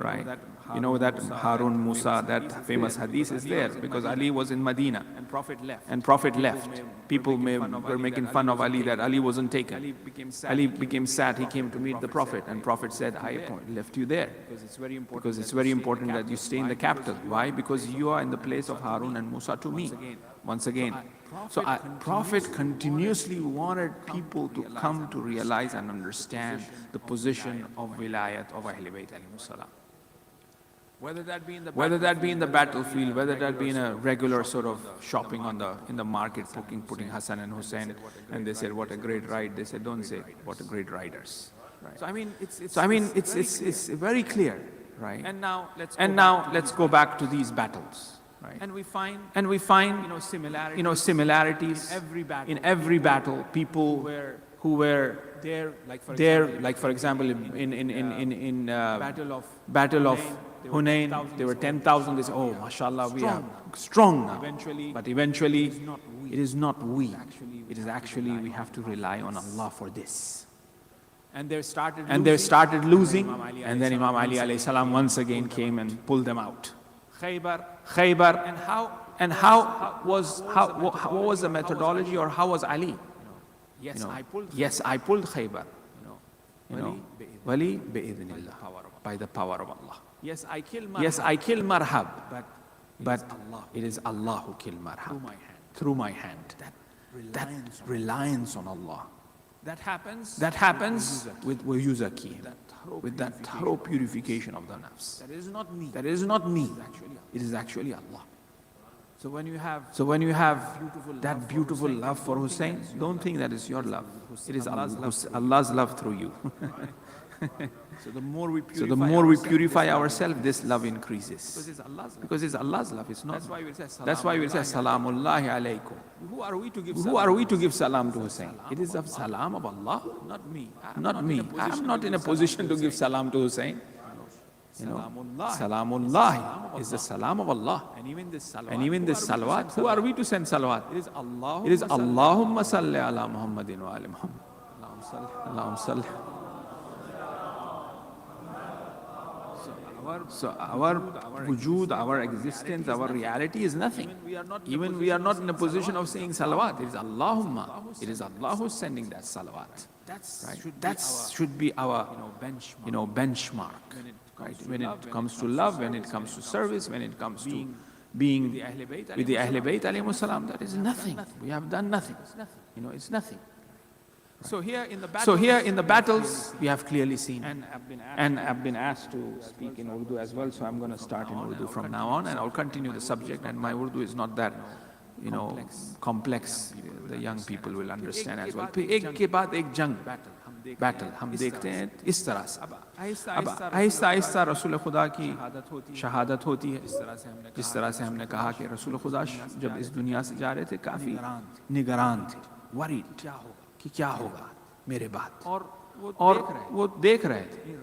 Right. That Harun Musa, that famous hadith is there because Ali was in Medina and Prophet left. People were making fun of Ali that Ali wasn't taken. Ali became sad. He came to meet the Prophet and Prophet said, I left you there because it's very important that you stay in the capital. Why? Because you are in the place of Harun and Musa to me. Once again. So Prophet continuously wanted people to come to realize and understand the position of wilayat of Ahl Bayt alayhimus salam. Whether that be in the battlefield, whether that be in a regular sort of shopping in the market, putting Hassan and Hussein, and they said, what a great ride. They said, don't say, what a great riders. Right. It's very clear, right? And now let's go back to these battles. Right. And we find similarities in every battle. People who were there, like for example, in Battle of Hunain, there were 10,000. They said, oh, mashallah, we are strong now. But eventually, it is not we. It is actually we have to rely on Allah for this. And they started losing, and then Imam Ali alayhi salam once again came and pulled them out. Khaybar, and what was the methodology, or how was Ali? Yes, I pulled Khaybar. Wali bi'idhnillah, by the power of Allah. Yes, I kill Marhab, but it is Allah who killed Marhab through my hand. That reliance on Allah. That happens with yuzaki, with that thorough purification of the nafs. That is not me. It is actually Allah. So when you have that beautiful love for Hussein, don't think that is your love. It is Allah's love through you. So the more we purify ourselves, this love increases. Because it's Allah's love. It's not. That's why we say Salamullahi alaykum. Who are we to give salam to Hussein? It is the salam of Allah, not me. I am not in a position to give salam to Hussein. Salamullah is the salam of Allah. And even this salawat, who are we to send salawat? It is Allahumma salli ala Muhammadin wa ali Muhammad. Allahumma salli. So our wujud, our existence, our reality is nothing. Even we are not in a position of saying salawat. It is Allahumma. It is Allah who's sending that salawat. Right? That should be our benchmark. Right? When it comes to love, when it comes to service, when it comes to being with the Ahl Bayt alayhimus salam, that is nothing. We have done nothing. It's nothing. So here in the battles, we have clearly seen, and I've been asked to speak in Urdu as well, so I'm going to start in Urdu from now on, and I'll continue the subject, and my Urdu is not that, complex. The young people will understand as well. ایک کے بعد ایک جنگ battle ہم دیکھتے ہیں اس طرح سے. اب آہستہ آہستہ رسول خدا کی شہادت ہوتی ہے. جس طرح سے ہم نے کہا کہ رسول خدا جب اس دنیا سے جا رہے تھے کافی نگران تھے, ورried کہ کیا ہوگا میرے بعد, اور وہ دیکھ رہے تھے.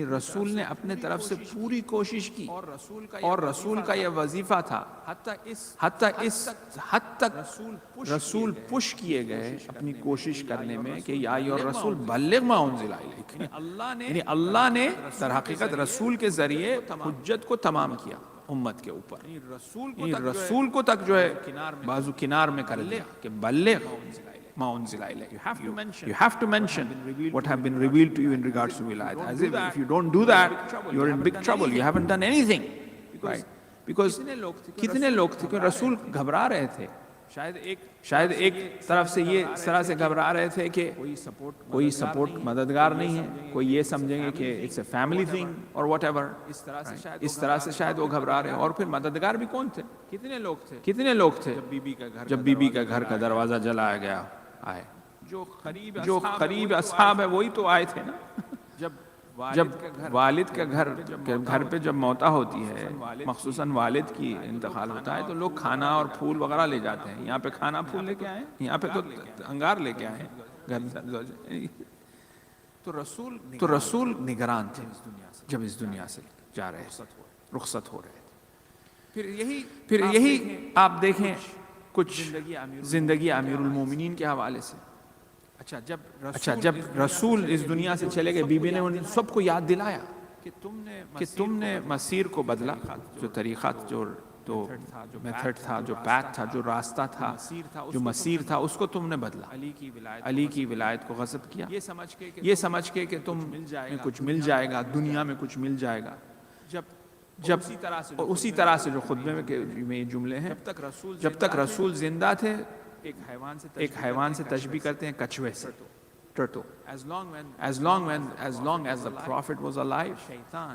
رسول نے اپنے طرف سے پوری کوشش کی, اور رسول کا یہ وظیفہ تھا. حتیٰ اس حد تک رسول پش کیے گئے اپنی کوشش کرنے میں کہ یا ایھا الرسول بلغ ما انزل الیک. یعنی اللہ نے در حقیقت رسول کے ذریعے حجت کو تمام کیا امت کے اوپر. رسول کو تک جو ہے بازو کنار میں کر دیا کہ بلغ ما انزل الیک. You have to mention what have been revealed to you in regards to wilayat. As if you don't do that, you're in big trouble. You haven't done anything. Right? Because کتنے لوگ تھے کہ رسول گھبرا رہے تھے. شاید ایک طرف سے یہ اس طرح سے گھبرا رہے تھے کہ کوئی سپورٹ مددگار نہیں ہے, کوئی یہ سمجھیں گے کہ اٹس اے فیملی تھنگ اور واٹ ایور. اس طرح سے شاید وہ گھبرا رہے ہیں. اور پھر مددگار بھی کون تھے, کتنے لوگ تھے جب بی بی کا گھر کا دروازہ جلایا گیا آئے. جو قریب اصحاب ہے وہی تو آئے تھے نا. جب والد کا گھر پہ جب موتا ہوتی ہے, مخصوصاً والد کی انتقال ہوتا ہے, تو لوگ کھانا اور پھول وغیرہ لے جاتے ہیں. یہاں پہ کھانا پھول لے کے آئے, یہاں پہ تو انگار لے کے آئے گھر. تو رسول نگران تھے جب اس دنیا سے جا رہے تھے, رخصت ہو رہے تھے. پھر یہی آپ دیکھیں کچھ زندگی امیر المومنین کے حوالے سے. اچھا جب رسول اس دنیا سے چلے گئے, بی بی نے ان سب کو یاد دلایا کہ تم نے مسیر کو بدلا. جو طریقہ, جو میتھڈ تھا, جو پیتھ تھا, جو راستہ تھا, جو مسیر تھا, اس کو تم نے بدلا. علی کی ولایت کو غصب کیا یہ سمجھ کے کہ تم میں کچھ مل جائے گا, دنیا میں کچھ مل جائے گا. جب اسی طرح سے جو خطبے میں یہ جملے ہیں, جب تک رسول زندہ تھے ایک حیوان سے تشبیہ کرتے ہیں کچھوے سے, turtle. As long as the prophet was alive,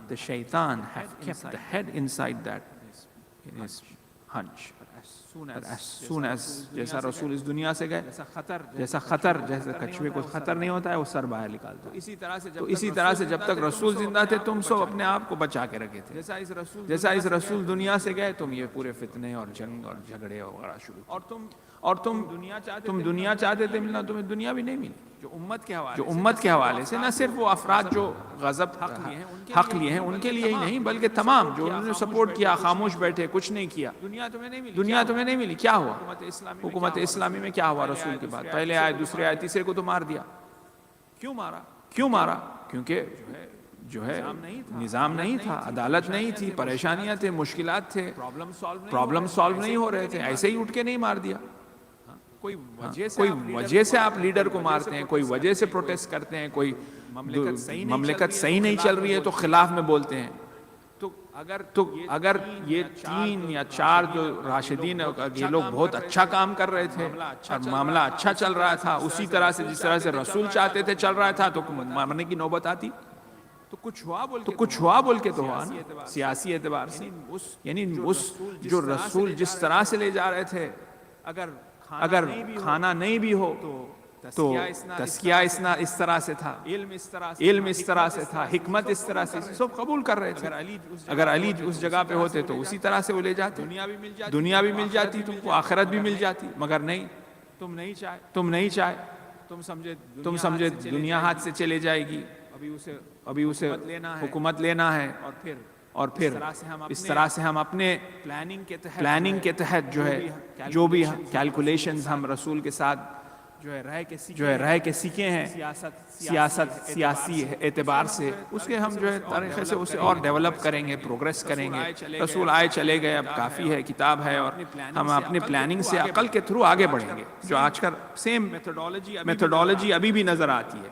the shaitan had kept the head inside that in his hunch. But as soon as جیسا رسول اس دنیا سے گئے, جیسا کچھوے کو خطر نہیں ہوتا ہے, وہ سر باہر نکالتا. تو اسی طرح سے جب تک رسول زندہ تھے تم سب اپنے آپ کو بچا کے رکھے تھے. جیسا اس رسول دنیا سے گئے تم یہ پورے فتنے اور جنگ اور جھگڑے وغیرہ شروع. اور تم دنیا چاہتے تھے ملنا, تمہیں دنیا بھی نہیں ملی. جو امت کے حوالے سے نہ صرف وہ افراد جو غضب حق لیے ہیں ان کے لیے ہی نہیں, بلکہ تمام جو انہوں نے سپورٹ کیا, خاموش بیٹھے, کچھ نہیں کیا. دنیا تمہیں نہیں ملی. کیا ہوا حکومت اسلامی میں؟ کیا ہوا رسول کے بعد؟ پہلے آئے, دوسرے آئے, تیسرے کو تو مار دیا. کیوں مارا؟ کیونکہ جو ہے نظام نہیں تھا, عدالت نہیں تھی, پریشانیاں تھے, مشکلات تھے, پرابلم سالو نہیں ہو رہے تھے. ایسے ہی اٹھ کے نہیں مار دیا. کوئی وجہ سے آپ لیڈر کو مارتے ہیں, کوئی وجہ سے پروٹیسٹ کرتے ہیں, کوئی مملکت صحیح نہیں چل رہی ہے تو خلاف میں بولتے ہیں. تو اگر یہ 3 یا 4 جو راشدین یہ لوگ بہت اچھا کام کر رہے تھے اور معاملہ اچھا چل رہا تھا, اسی طرح سے جس طرح سے رسول چاہتے تھے چل رہا تھا, تو مارنے کی نوبت آتی. تو کچھ ہوا بول کے تو ہوا نا, سیاسی اعتبار سے. یعنی اس جو رسول جس طرح سے لے جا رہے تھے, اگر کھانا نہیں بھی ہو تو تزکیہ اس طرح سے تھا, علم اس طرح سے تھا, حکمت اس طرح سے, سب قبول کر رہے تھے. اگر علی اس جگہ پہ ہوتے تو اسی طرح سے وہ لے جاتے, دنیا بھی مل جاتی, تم کو آخرت بھی مل جاتی. مگر نہیں, تم نہیں چاہے, تم سمجھے دنیا ہاتھ سے چلے جائے گی ابھی اسے حکومت لینا ہے، اور پھر اس طرح سے ہم اپنے پلاننگ کے تحت جو بھی کیلکولیشنز ہم رسول کے ساتھ رہ کے سیکھے ہیں سیاسی اعتبار سے، اس کے ہم طریقے سے اسے اور ڈیولپ کریں گے، پروگریس کریں گے۔ رسول آئے چلے گئے، اب کافی ہے، کتاب ہے، اور ہم اپنے پلاننگ سے عقل کے تھرو آگے بڑھیں گے، جو آج کل سیم میتھڈالوجی ابھی بھی نظر آتی ہے۔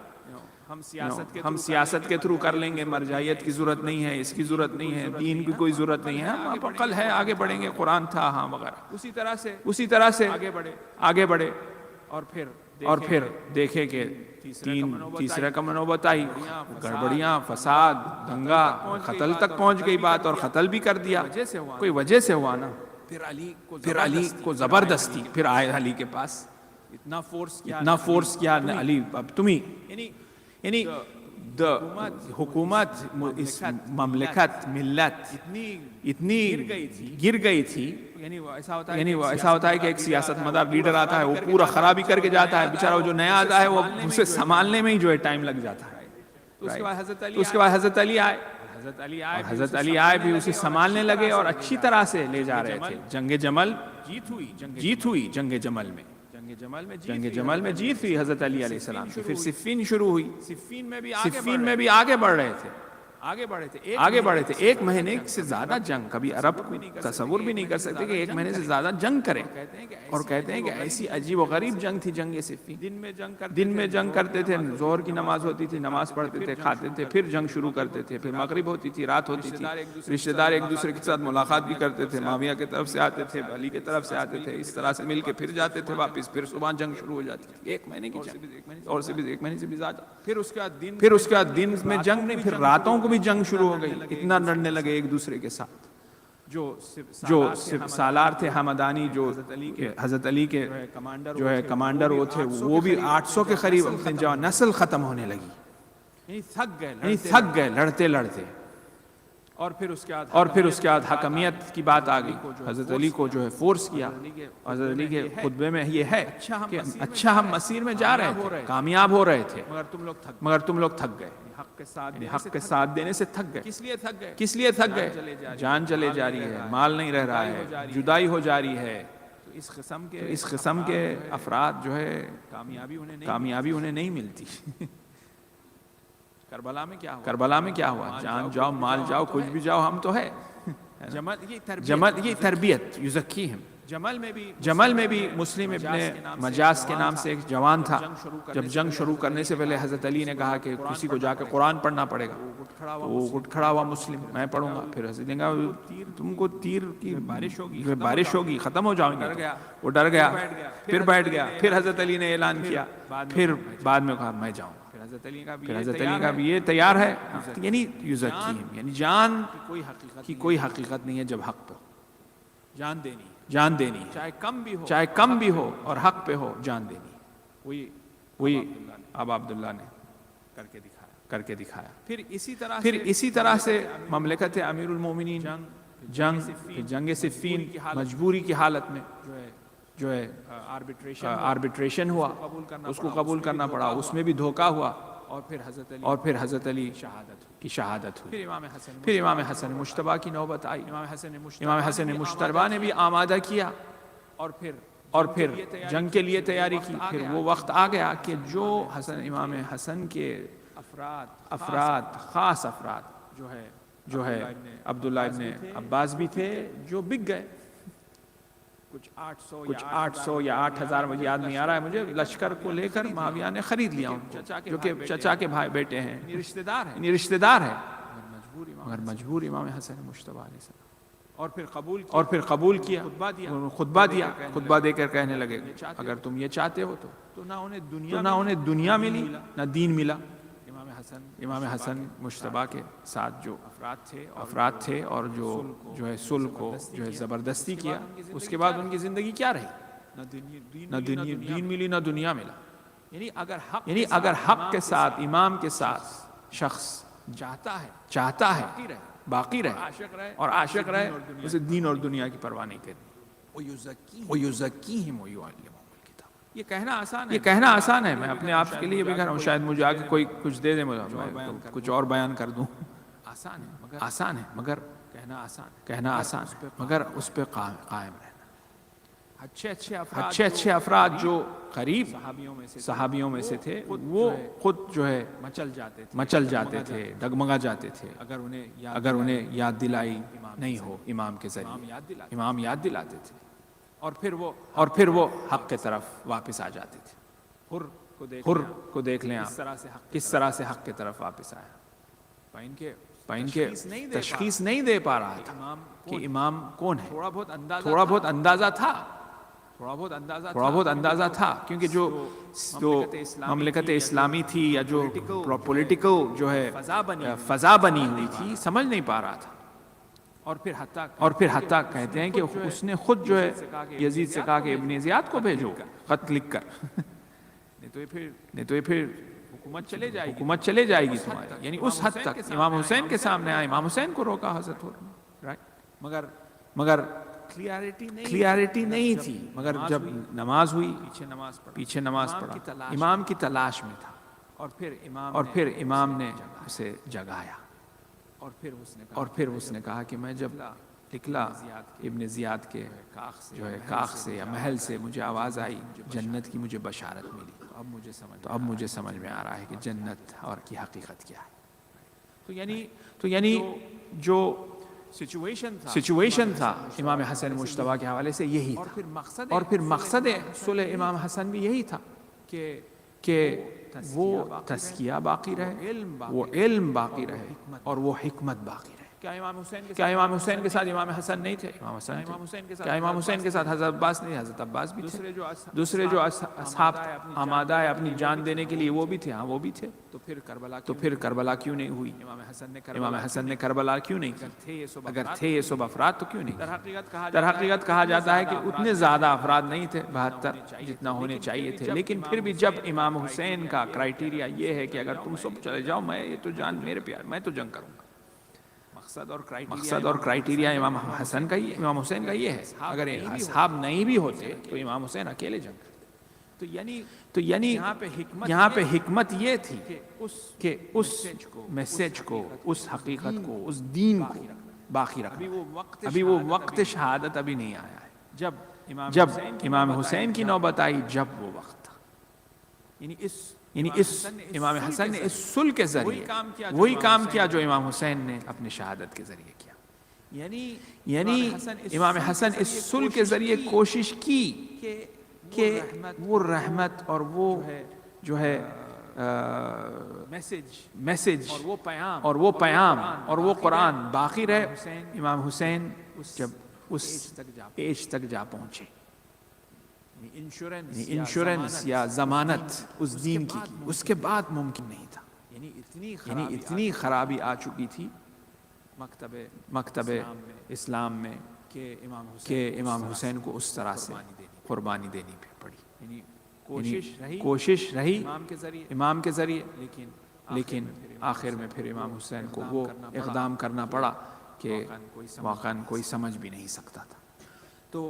ہم سیاست کے تھرو کر لیں گے، مرجعیت کی ضرورت نہیں ہے، اس کی ضرورت نہیں ہے، دین کی کوئی ضرورت نہیں ہے، ہم عقل ہے، آگے بڑھیں گے، قرآن تھا، ہاں وغیرہ، اسی طرح سے آگے بڑھے، اور پھر دیکھے کہ تیسرے کا منوبت آئی، گڑبڑیاں، فساد، دنگا، قتل تک پہنچ گئی بات، اور قتل بھی کر دیا، کوئی وجہ سے ہوا نا۔ پھر علی کو زبردستی، پھر آئے علی کے پاس، اتنا فورس کیا، علی اب تم ہی، یعنی حکومت، اس مملکت، ملت اتنی گر گئی تھی، یعنی وہ ایسا ہوتا ہے کہ ایک سیاست مدار لیڈر آتا ہے، وہ پورا خرابی کر کے جاتا ہے، بیچارہ وہ جو نیا آتا ہے وہ اسے سنبھالنے میں ہی ٹائم لگ جاتا ہے۔ اس کے بعد حضرت علی آئے، حضرت علی آئے بھی اسے سنبھالنے لگے، اور اچھی طرح سے لے جا رہے تھے۔ جنگ جمل جیت ہوئی، جنگ جمل میں جیت ہوئی حضرت علی علیہ السلام کی۔ پھر صفین شروع ہوئی، صفین میں بھی آگے بڑھ رہے تھے، ایک مہینے سے زیادہ جنگ، کبھی عرب تصور بھی نہیں کر سکتے کہ ایک مہینے سے زیادہ جنگ کریں، اور کہتے ہیں کہ ایسی عجیب و غریب جنگ تھی جنگ صفین۔ دن میں جنگ کرتے تھے، ظہر کی نماز ہوتی تھی، نماز پڑھتے تھے، کھاتے تھے، پھر جنگ شروع کرتے تھے، پھر مغرب ہوتی تھی، رات ہوتی تھی، رشتہ دار ایک دوسرے کے ساتھ ملاقات بھی کرتے تھے، معاویہ کی طرف سے آتے تھے، علی کی طرف سے آتے تھے، اس طرح سے مل کے پھر جاتے تھے واپس، پھر صبح جنگ شروع ہو جاتی تھی، ایک مہینے کی جنگ، اور ایک مہینے سے بھی زیادہ۔ پھر اس کے بعد دن میں جنگ نہیں، پھر راتوں کو بھی جنگ شروع ہو گئی، اتنا لڑنے لگے ایک دوسرے کے ساتھ۔ جو سالار تھے حمدانی، جو حضرت علی کے کمانڈر وہ تھے، وہ بھی 800 کے قریب اپنے نسل ختم ہونے لگی، یعنی تھک گئے لڑتے لڑتے۔ اور پھر اس کے بعد حکمیت کی بات آ گئی، حضرت علی کو فورس کیا۔ حضرت علی کے خطبے میں یہ ہے کہ اچھا ہم مسیر میں جا رہے تھے، کامیاب ہو رہے تھے، مگر تم لوگ تھک گئے، حق کے ساتھ دینے سے تھک گئے۔ کس لیے تھک گئے؟ جان چلے جا رہی ہے، مال نہیں رہ رہا ہے، جدائی ہو جا رہی ہے۔ اس قسم کے افراد کامیابی انہیں نہیں ملتی۔ کربلا میں کیا ہوا؟ جان جاؤ، مال جاؤ، کچھ بھی جاؤ، ہم تو ہے۔ یہ تربیت یزکیہم۔ جمل میں بھی مسلم ابن مجاز کے نام سے ایک جوان تھا، جب جنگ شروع کرنے سے پہلے حضرت علی نے کہا کہ کسی کو جا کے قرآن پڑھنا پڑے گا، وہ اٹھ کھڑا ہوا مسلم، میں پڑھوں گا۔ پھر حضرت نے کہا تم کو تیر کی بارش ہوگی، ختم ہو جاؤں گے۔ وہ ڈر گیا، پھر بیٹھ گیا۔ پھر حضرت علی نے اعلان کیا، پھر بعد میں کہا میں جاؤں گا۔ پھر حضرت علی کا بھی یہ تیار ہے، یعنی یزکیہم، یعنی جان کی کوئی حقیقت نہیں ہے جب حق پہ جان دینی، چاہے کم بھی ہو، اور حق پہ ہو جان دینی۔ وہی اب عبداللہ نے کر کے دکھایا۔ پھر اسی طرح سے مملکت امیر المومنین، جنگ صفین، مجبوری کی حالت میں آربیٹریشن ہوا، اس کو قبول کرنا پڑا، اس میں بھی دھوکہ ہوا، اور پھر حضرت علی کی شہادت ہوئی۔ پھر امام حسن مجتبیٰ کی نوبت آئی، امام حسن مجتبیٰ نے بھی آمادہ کیا، اور پھر جنگ کے لیے تیاری کی۔ پھر وہ وقت آ گیا کہ جو امام حسن کے خاص افراد جو ہے عبداللہ ابن عباس بھی تھے، جو بک گئے، کچھ 800 یا 8000 مجھے یاد نہیں آ رہا ہے مجھے، لشکر کو لے کر معاویہ نے خرید لیا ان کو، جو کہ چچا کے بھائی بیٹے ہیں، یعنی رشتہ دار ہیں، مگر مجبور امام حسن مجتبیٰ علیہ السلام۔ اور پھر قبول کیا، خطبہ دے کر کہنے لگے اگر تم یہ چاہتے ہو تو نہ انہیں دنیا ملی نہ دین ملا۔ امام حسن مجتبیٰ کے ساتھ جو افراد تھے، اور جو ہے صلح کو جو ہے زبردستی کیا، اس کے بعد ان کی زندگی کیا رہی؟ نہ دین ملی نہ دنیا ملا۔ یعنی اگر حق کے ساتھ، امام کے ساتھ شخص چاہتا ہے باقی رہے اور عاشق رہے، اسے دین اور دنیا کی پرواہ نہیں کرنی۔ وَيُزَكِّيهِمْ وَيُعَلِّمُهُمُ الْكِتَابَ، یہ کہنا آسان ہے، میں اپنے آپ کے لیے بھی کہہ رہا ہوں، شاید مجھے آگے کوئی کچھ دے دے، میں کچھ اور بیان کر دوں، آسان ہے مگر کہنا آسان ہے، مگر اس پہ قائم رہنا۔ اچھے اچھے افراد جو قریب صحابیوں میں سے تھے وہ خود جو ہے مچل جاتے تھے، ڈگمگا جاتے تھے اگر انہیں یاد دلائی نہیں ہو امام کے ذریعے، امام یاد دلاتے تھے، اور پھر وہ حق کے طرف واپس آ جاتے تھے۔ حر کو دیکھ لیں آپ کس طرح سے حق کی طرف واپس آیا، ان کے تشخیص نہیں دے پا رہا تھا کہ امام کون ہے، تھوڑا بہت اندازہ تھا کیونکہ جو مملکت اسلامی تھی یا جو پولیٹیکل جو ہے فضا بنی ہوئی تھی سمجھ نہیں پا رہا تھا، اور پھر حتیٰ کہتے ہیں کہ اس نے خود جو ہے یزید سے کہا کہ ابن زیاد کو بھیجو خط لکھ کر، نہیں تو یہ پھر حکومت چلے جائے گی تمہاری، یعنی اس حد تک امام حسین کے سامنے آئے، امام حسین کو روکا حضرت مگر کلیئرٹی نہیں تھی، مگر جب نماز ہوئی پیچھے نماز پڑھا، امام کی تلاش میں تھا، اور پھر امام نے اسے جگایا، اور پھر اس نے کہا کہ میں جب نکلا ابن زیاد کے جو ہے کاخ سے یا محل سے مجھے آواز آئی جنت کی، مجھے بشارت ملی، تو اب مجھے سمجھ میں آ رہا ہے کہ جنت اور کی حقیقت کیا ہے۔ تو یعنی جو سچویشن تھا امام حسن مجتبیٰ کے حوالے سے یہی تھا، اور پھر مقصد صلح امام حسن بھی یہی تھا کہ وہ تزکیہ باقی رہے، وہ علم باقی رہے، اور وہ حکمت باقی رہے۔ کیا امام حسین کے ساتھ امام حسن نہیں تھے؟ امام حسن تھے۔ کیا امام حسین کے ساتھ حضرت عباس نہیں؟ حضرت عباس بھی تھے۔ دوسرے جو اصحاب آمادہ ہے اپنی جان دینے کے لیے وہ بھی تھے، ہاں وہ بھی تھے۔ تو پھر کربلا کیوں نہیں ہوئی؟ امام حسن نے کربلا کیوں نہیں کی؟ اگر تھے یہ سب افراد تو کیوں نہیں؟ در حقیقت کہا جاتا ہے کہ اتنے زیادہ افراد نہیں تھے 72 جتنا ہونے چاہیے تھے، لیکن پھر بھی جب امام حسین کا کرائیٹیریا یہ ہے کہ اگر تم سب چلے جاؤ میں یہ تو جان میرے پیار میں تو جنگ کروں گا، مقصد اور کرائیٹیریا امام حسن کا یہ، امام حسین کا یہ ہے، اگر اصحاب نہیں بھی ہوتے تو امام حسین اکیلے جنگ کرتے۔ تو یعنی یہاں پہ حکمت یہ تھی کہ اس میسج کو، اس حقیقت کو، اس دین کو باقی رکھنا۔ ابھی وہ وقت شہادت ابھی نہیں آیا ہے، جب امام حسین کی نوبت آئی جب وہ وقت تھا، یعنی اس امام حسن نے اس صلح کے ذریعے وہی کام کیا جو امام حسین نے اپنے شہادت کے ذریعے کیا، یعنی امام حسن اس صلح کے ذریعے کوشش کی کہ وہ رحمت اور وہ جو ہے میسج اور وہ پیام اور وہ قرآن باقی رہے۔ امام حسین جب اس ایج تک جا پہنچے، انشورنس یا ضمانت اس دین کی اس کے بعد ممکن نہیں تھا، یعنی اتنی خرابی آ چکی تھی مکتب اسلام میں کہ امام حسین کو اس طرح سے قربانی دینی پڑی، یعنی کوشش رہی امام کے ذریعے، لیکن آخر میں پھر امام حسین کو وہ اقدام کرنا پڑا کہ واقعاً کوئی سمجھ بھی نہیں سکتا تھا۔ تو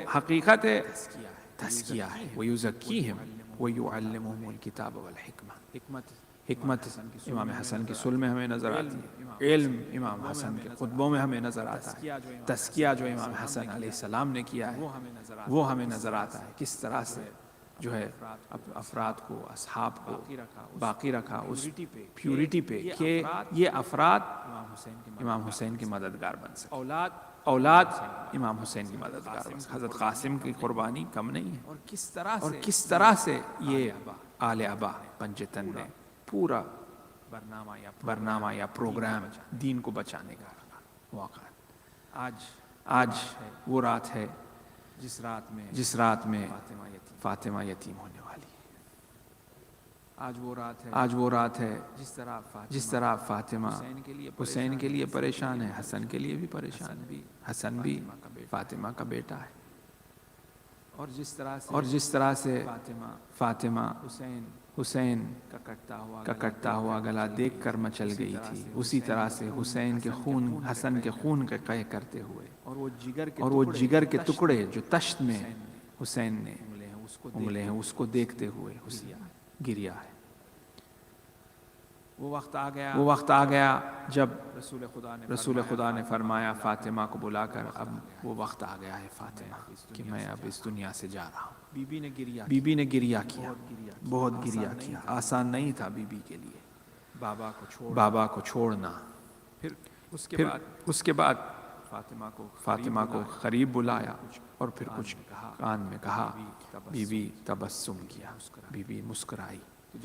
حقیقت ہے تزکیہ ہے، وَيُزَكِّيهِمْ وَيُعَلِّمُهُمُ الْكِتَابَ وَالْحِکْمَةَ۔ حکمت امام حسن کی صلح میں ہمیں نظر آتی ہے، علم امام حسن کے خطبوں میں ہمیں نظر آتا ہے، تزکیہ جو امام حسن علیہ السلام نے کیا ہے وہ ہمیں نظر آتا ہے، کس طرح سے جو ہے افراد کو، اصحاب کو باقی رکھا اس پیورٹی پہ کہ یہ افراد امام حسین کی مددگار بن سکے، اولاد امام حسین کی مددگار بن سکے۔ حضرت قاسم کی قربانی کم نہیں ہے، اور کس طرح سے یہ آل ابا پنجتن نے پورا برنامہ یا پروگرام دین کو بچانے کا واقعہ۔ آج وہ رات ہے جس رات میں فاطمہ یتیم ہونے والی ہے، آج وہ رات ہے جس طرح فاطمہ حسین کے لیے پریشان ہے، حسن کے لیے بھی پریشان ہے، حسن بھی فاطمہ کا بیٹا ہے، اور جس طرح سے فاطمہ حسین کا کٹتا ہوا گلا دیکھ کر مچل گئی تھی، اسی طرح سے حسین کے خون، حسن کے خون کے قے کرتے ہوئے، اور وہ جگر کے ٹکڑے جو تشت میں حسین نے انگلیں ہیں اس کو دیکھتے ہوئے گریا ہے۔ وہ وقت آ گیا جب رسول خدا نے فرمایا فاطمہ کو بلا کر اب وہ وقت آ گیا ہے فاطمہ کہ میں اب اس دنیا سے جا رہا ہوں۔ بی بی نے گریا کیا، بہت گریا کیا، آسان نہیں تھا بی بی کے لیے بابا کو چھوڑنا۔ پھر اس کے بعد فاطمہ کو قریب بلایا اور پھر کچھ کان میں کہا، بی بی تبسم کیا، بی بی مسکرائی۔ تو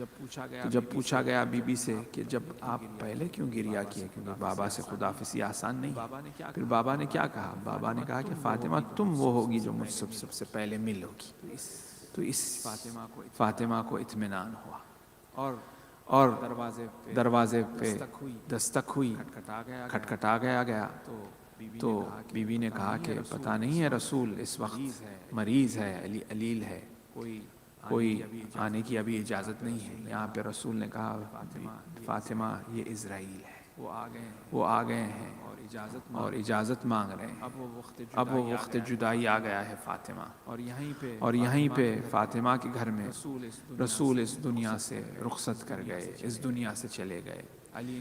جب پوچھا گیا بی بی سے کہ جب آپ پہلے کیوں گریا کیے، کیونکہ بابا سے خداحافظی آسان نہیں ہے، پھر بابا نے کیا کہا؟ بابا نے کہا کہ فاطمہ تم وہ ہوگی جو مجھ سے سب سے پہلے مل ہوگی۔ تو اس فاطمہ کو اطمینان ہوا اور دروازے پہ دستک ہوئی، کھٹکھٹا گیا تو بی بی نے کہا کہ پتہ نہیں ہے رسول اس وقت مریض ہے، علیل ہے، کوئی آنے کی ابھی اجازت نہیں ہے۔ یہاں پہ رسول نے کہا فاطمہ یہ اسرائیل ہے، وہ آ گئے ہیں اور اجازت مانگ رہے ہیں۔ اب وہ وقت جدائی آ گیا ہے فاطمہ، اور یہیں پہ فاطمہ کے گھر میں رسول اس دنیا سے رخصت کر گئے، اس دنیا سے چلے گئے۔ علی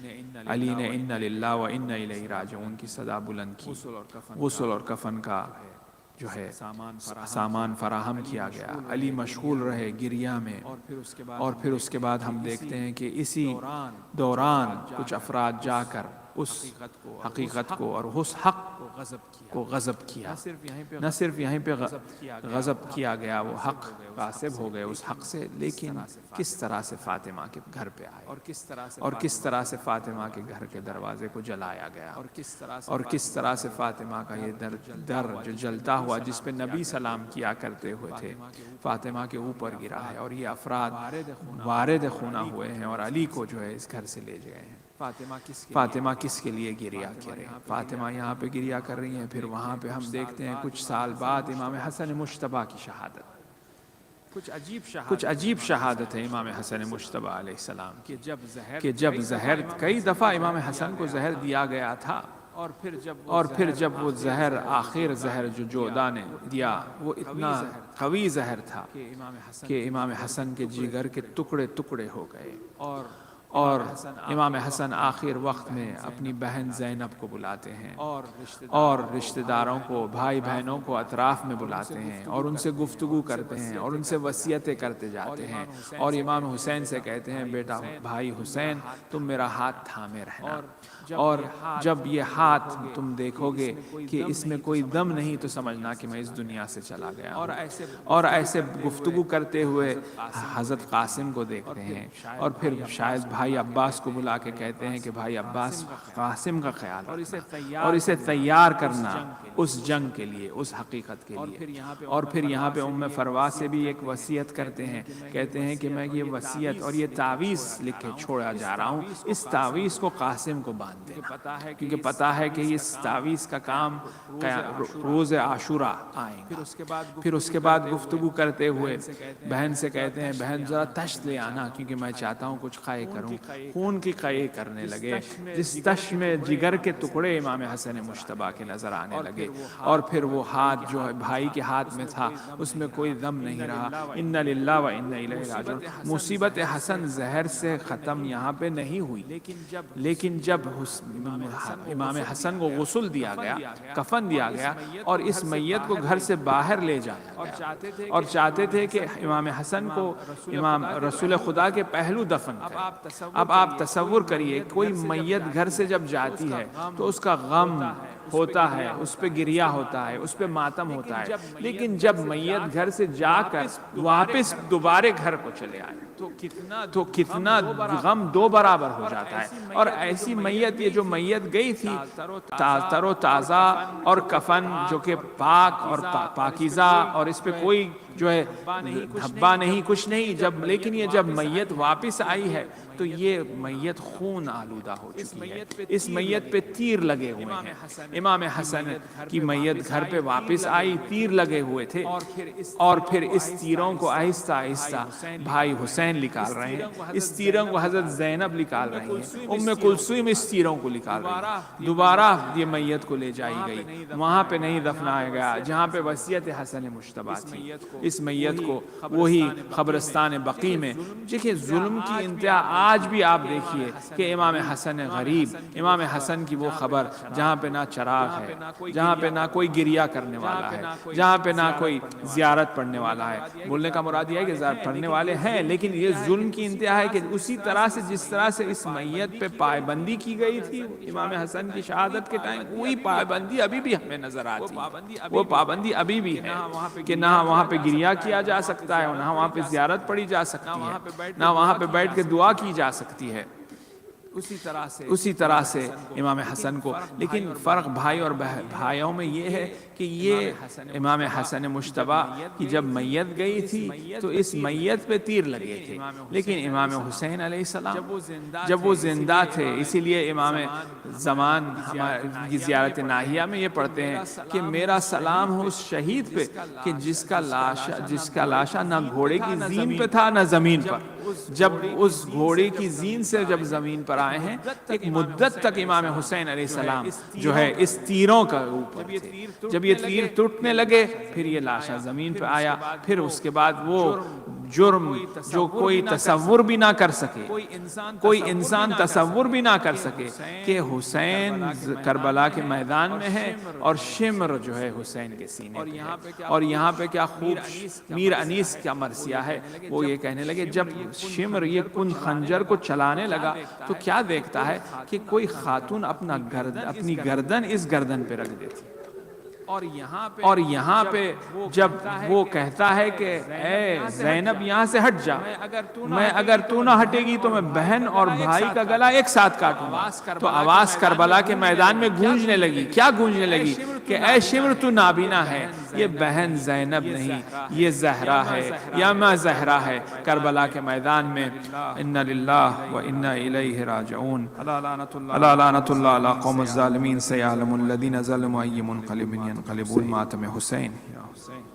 نے انا للہ و انا الیہ راجعون کی صدا بلند کی، غسل اور کفن کا جو ہے سامان فراہم کیا گیا۔ علی مشغول رہے گریا میں، اور پھر اس کے بعد ہم دیکھتے ہیں کہ اسی دوران کچھ افراد جا کر اس حقیقت کو اور اس حق کو غضب کیا۔ نہ صرف یہیں پہ غضب کیا گیا، وہ حق غاصب ہو گئے اس حق سے، لیکن کس طرح سے فاطمہ کے گھر پہ آئے اور کس طرح سے فاطمہ کے گھر کے دروازے کو جلایا گیا، اور کس طرح سے فاطمہ کا یہ در جو جلتا ہوا جس پہ نبی سلام کیا کرتے ہوئے تھے فاطمہ کے اوپر گرا ہے، اور یہ افراد وارد خونہ ہوئے ہیں اور علی کو جو ہے اس گھر سے لے گئے ہیں۔ فاطمہ کس کے لیے گریا کر رہی ہیں؟ فاطمہ یہاں پہ گریا کر رہی ہیں، پھر وہاں پہ ہم دیکھتے ہیں کچھ سال بعد امام حسن مجتبیٰ کی شہادت۔ کچھ عجیب شہادت ہے امام حسن مجتبیٰ علیہ السلام کی، کہ جب زہر کئی دفعہ امام حسن کو زہر دیا گیا تھا، اور پھر جب وہ زہر آخر زہر جو جودہ نے دیا وہ اتنا قوی زہر تھا کہ امام حسن کے جگر کے ٹکڑے ٹکڑے ہو گئے، اور امام حسن آخر وقت میں اپنی بہن زینب کو بلاتے ہیں اور رشتہ داروں کو، بھائی بہنوں کو اطراف میں بلاتے ہیں اور ان سے گفتگو کرتے ہیں اور ان سے وصیتیں کرتے جاتے ہیں، اور امام حسین سے کہتے ہیں بیٹا بھائی حسین تم میرا ہاتھ تھامے رہنا، اور جب یہ ہاتھ تم دیکھو گے کہ اس میں کوئی دم نہیں تو سمجھنا کہ میں اس دنیا سے چلا گیا ہوں۔ اور ایسے گفتگو کرتے ہوئے حضرت قاسم کو دیکھتے ہیں، اور پھر شاید بھائی عباس کو بلا کے کہتے ہیں کہ بھائی عباس قاسم کا خیال رکھنا اور اسے تیار کرنا اس جنگ کے لیے، اس حقیقت کے لیے۔ اور پھر یہاں پہ ام فروا سے بھی ایک وصیت کرتے ہیں، کہتے ہیں کہ میں یہ وصیت اور یہ تعویذ لکھ کے چھوڑا جا رہا ہوں، اس تعویذ کو قاسم کو باندھ دینا، کیونکہ پتہ ہے کہ اس تعویذ کا کام روز عاشورہ آئیں گا۔ پھر اس کے بعد گفتگو کرتے ہوئے بہن سے کہتے ہیں بہن ذرا تشت لے آنا، کیونکہ میں چاہتا ہوں کچھ قائع کروں۔ خون کی قائع کرنے لگے، جس تشت میں جگر کے ٹکڑے امام حسن مجتبیٰ کے نظر آنے لگے، اور پھر وہ ہاتھ جو بھائی کے ہاتھ میں تھا اس میں کوئی دم نہیں رہا۔ انا للہ و انا الیہ راجعون۔ مصیبت حسن زہر سے ختم یہاں پہ نہیں ہوئی، لیکن جب امام حسن کو غسل دیا گیا، کفن دیا گیا، اور اس میت کو گھر سے باہر لے جایا گیا، اور چاہتے تھے کہ امام حسن کو امام رسول خدا کے پہلو دفن کریں۔ اب آپ تصور کریے کوئی میت گھر سے جب جاتی ہے تو اس کا غم ہوتا ہے، اس پہ گریہ ہوتا ہے، اس پہ ماتم ہوتا ہے، لیکن جب میت گھر سے جا کر واپس دوبارہ گھر کو چلے آئے تو کتنا غم دو برابر ہو جاتا ہے۔ اور ایسی میت، یہ جو میت گئی تھی تر و تازہ اور کفن جو کہ پاک اور پاکیزہ، اور اس پہ کوئی جو ہے دھبا نہیں، کچھ نہیں، لیکن یہ جب میت واپس آئی ہے تو یہ میت خون آلودہ ہو چکی ہے، اس میت پہ تیر لگے ہوئے ہیں۔ امام حسن کی میت گھر پہ واپس آئی، تیر لگے ہوئے تھے، اور پھر اس تیروں کو آہستہ آہستہ بھائی حسین نکال رہے ہیں، اس تیروں کو حضرت زینب نکال رہی ہیں، ام کلثوم اس تیروں کو نکال رہی ہیں، دوبارہ یہ میت کو لے جائی گئی، وہاں پہ نہیں دفنایا گیا جہاں پہ وصیت حسن مجتبیٰ تھی، اس میت کو وہی قبرستان بقیع میں۔ دیکھیں ظلم کی انتہا آج بھی آپ دیکھیے کہ امام حسن غریب، امام حسن کی وہ خبر جہاں پہ نہ چراغ ہے، جہاں پہ نہ کوئی گریہ کرنے والا ہے، جہاں پہ نہ کوئی زیارت پڑھنے والا ہے۔ بولنے کا مراد یہ ہے کہ زیارت پڑھنے والے ہیں، لیکن یہ ظلم کی انتہا ہے کہ اسی طرح سے جس طرح سے اس میت پہ پابندی کی گئی تھی امام حسن کی شہادت کے ٹائم، وہی پابندی ابھی بھی ہمیں نظر آتی ہے، وہ پابندی ابھی بھی ہے کہ نہ وہاں پہ گریہ کیا جا سکتا ہے، نہ وہاں پہ زیارت پڑھی جا سکتی ہے، نہ وہاں پہ بیٹھ کے دعا کی جا سکتی ہے۔ اسی طرح سے امام حسن کو، لیکن فرق بھائی اور بھائیوں میں یہ ہے کہ یہ امام حسن مجتبیٰ کی جب میت گئی تھی تو اس میت پہ تیر لگے تھے، لیکن امام حسین علیہ السلام جب وہ زندہ تھے، اسی لیے امام زمان ہماری زیارت ناہیہ میں یہ پڑھتے ہیں کہ میرا سلام ہو اس شہید پہ کہ جس کا لاشا نہ گھوڑے کی زین پہ تھا نہ زمین پر، جب اس گھوڑے کی زین سے جب زمین پر آئے ہیں ایک مدت تک امام حسین علیہ السلام جو ہے اس تیروں کا اوپر تھے، جب یہ تیر ٹوٹنے لگے پھر یہ لاشا زمین پہ آیا، پھر اس کے بعد وہ جرم جو کوئی تصور بھی نہ کر سکے، کوئی انسان تصور بھی نہ کر سکے کہ حسین کربلا کے میدان میں ہے اور شمر جو ہے حسین کے سینے پہ ہے، اور یہاں پہ کیا خوب میر انیس کا مرثیہ ہے، وہ یہ کہنے لگے جب شمر یہ کن خنجر کو چلانے لگا تو کیا دیکھتا ہے کہ کوئی خاتون اپنی گردن اس گردن پہ رکھ دیتی، اور یہاں پہ جب وہ کہتا ہے کہ اے زینب یہاں سے ہٹ جا، میں اگر تو نہ ہٹے گی تو میں بہن اور بھائی کا گلا ایک ساتھ کاٹوں گا، تو آواز کربلا کے میدان میں گونجنے لگی، کیا گونجنے لگی کہ اے شمر تو نابینا ہے، یہ بہن زینب نہیں یہ زہرا ہے یا ماں زہرا ہے۔ کربلا کے میدان میں انا للہ و انا الیہ راجعون، الا لعنۃ اللہ علی قوم الظالمین سیعلم الذین ظلموا ای منقلب ينقلبون ماتم حسین یا حسین۔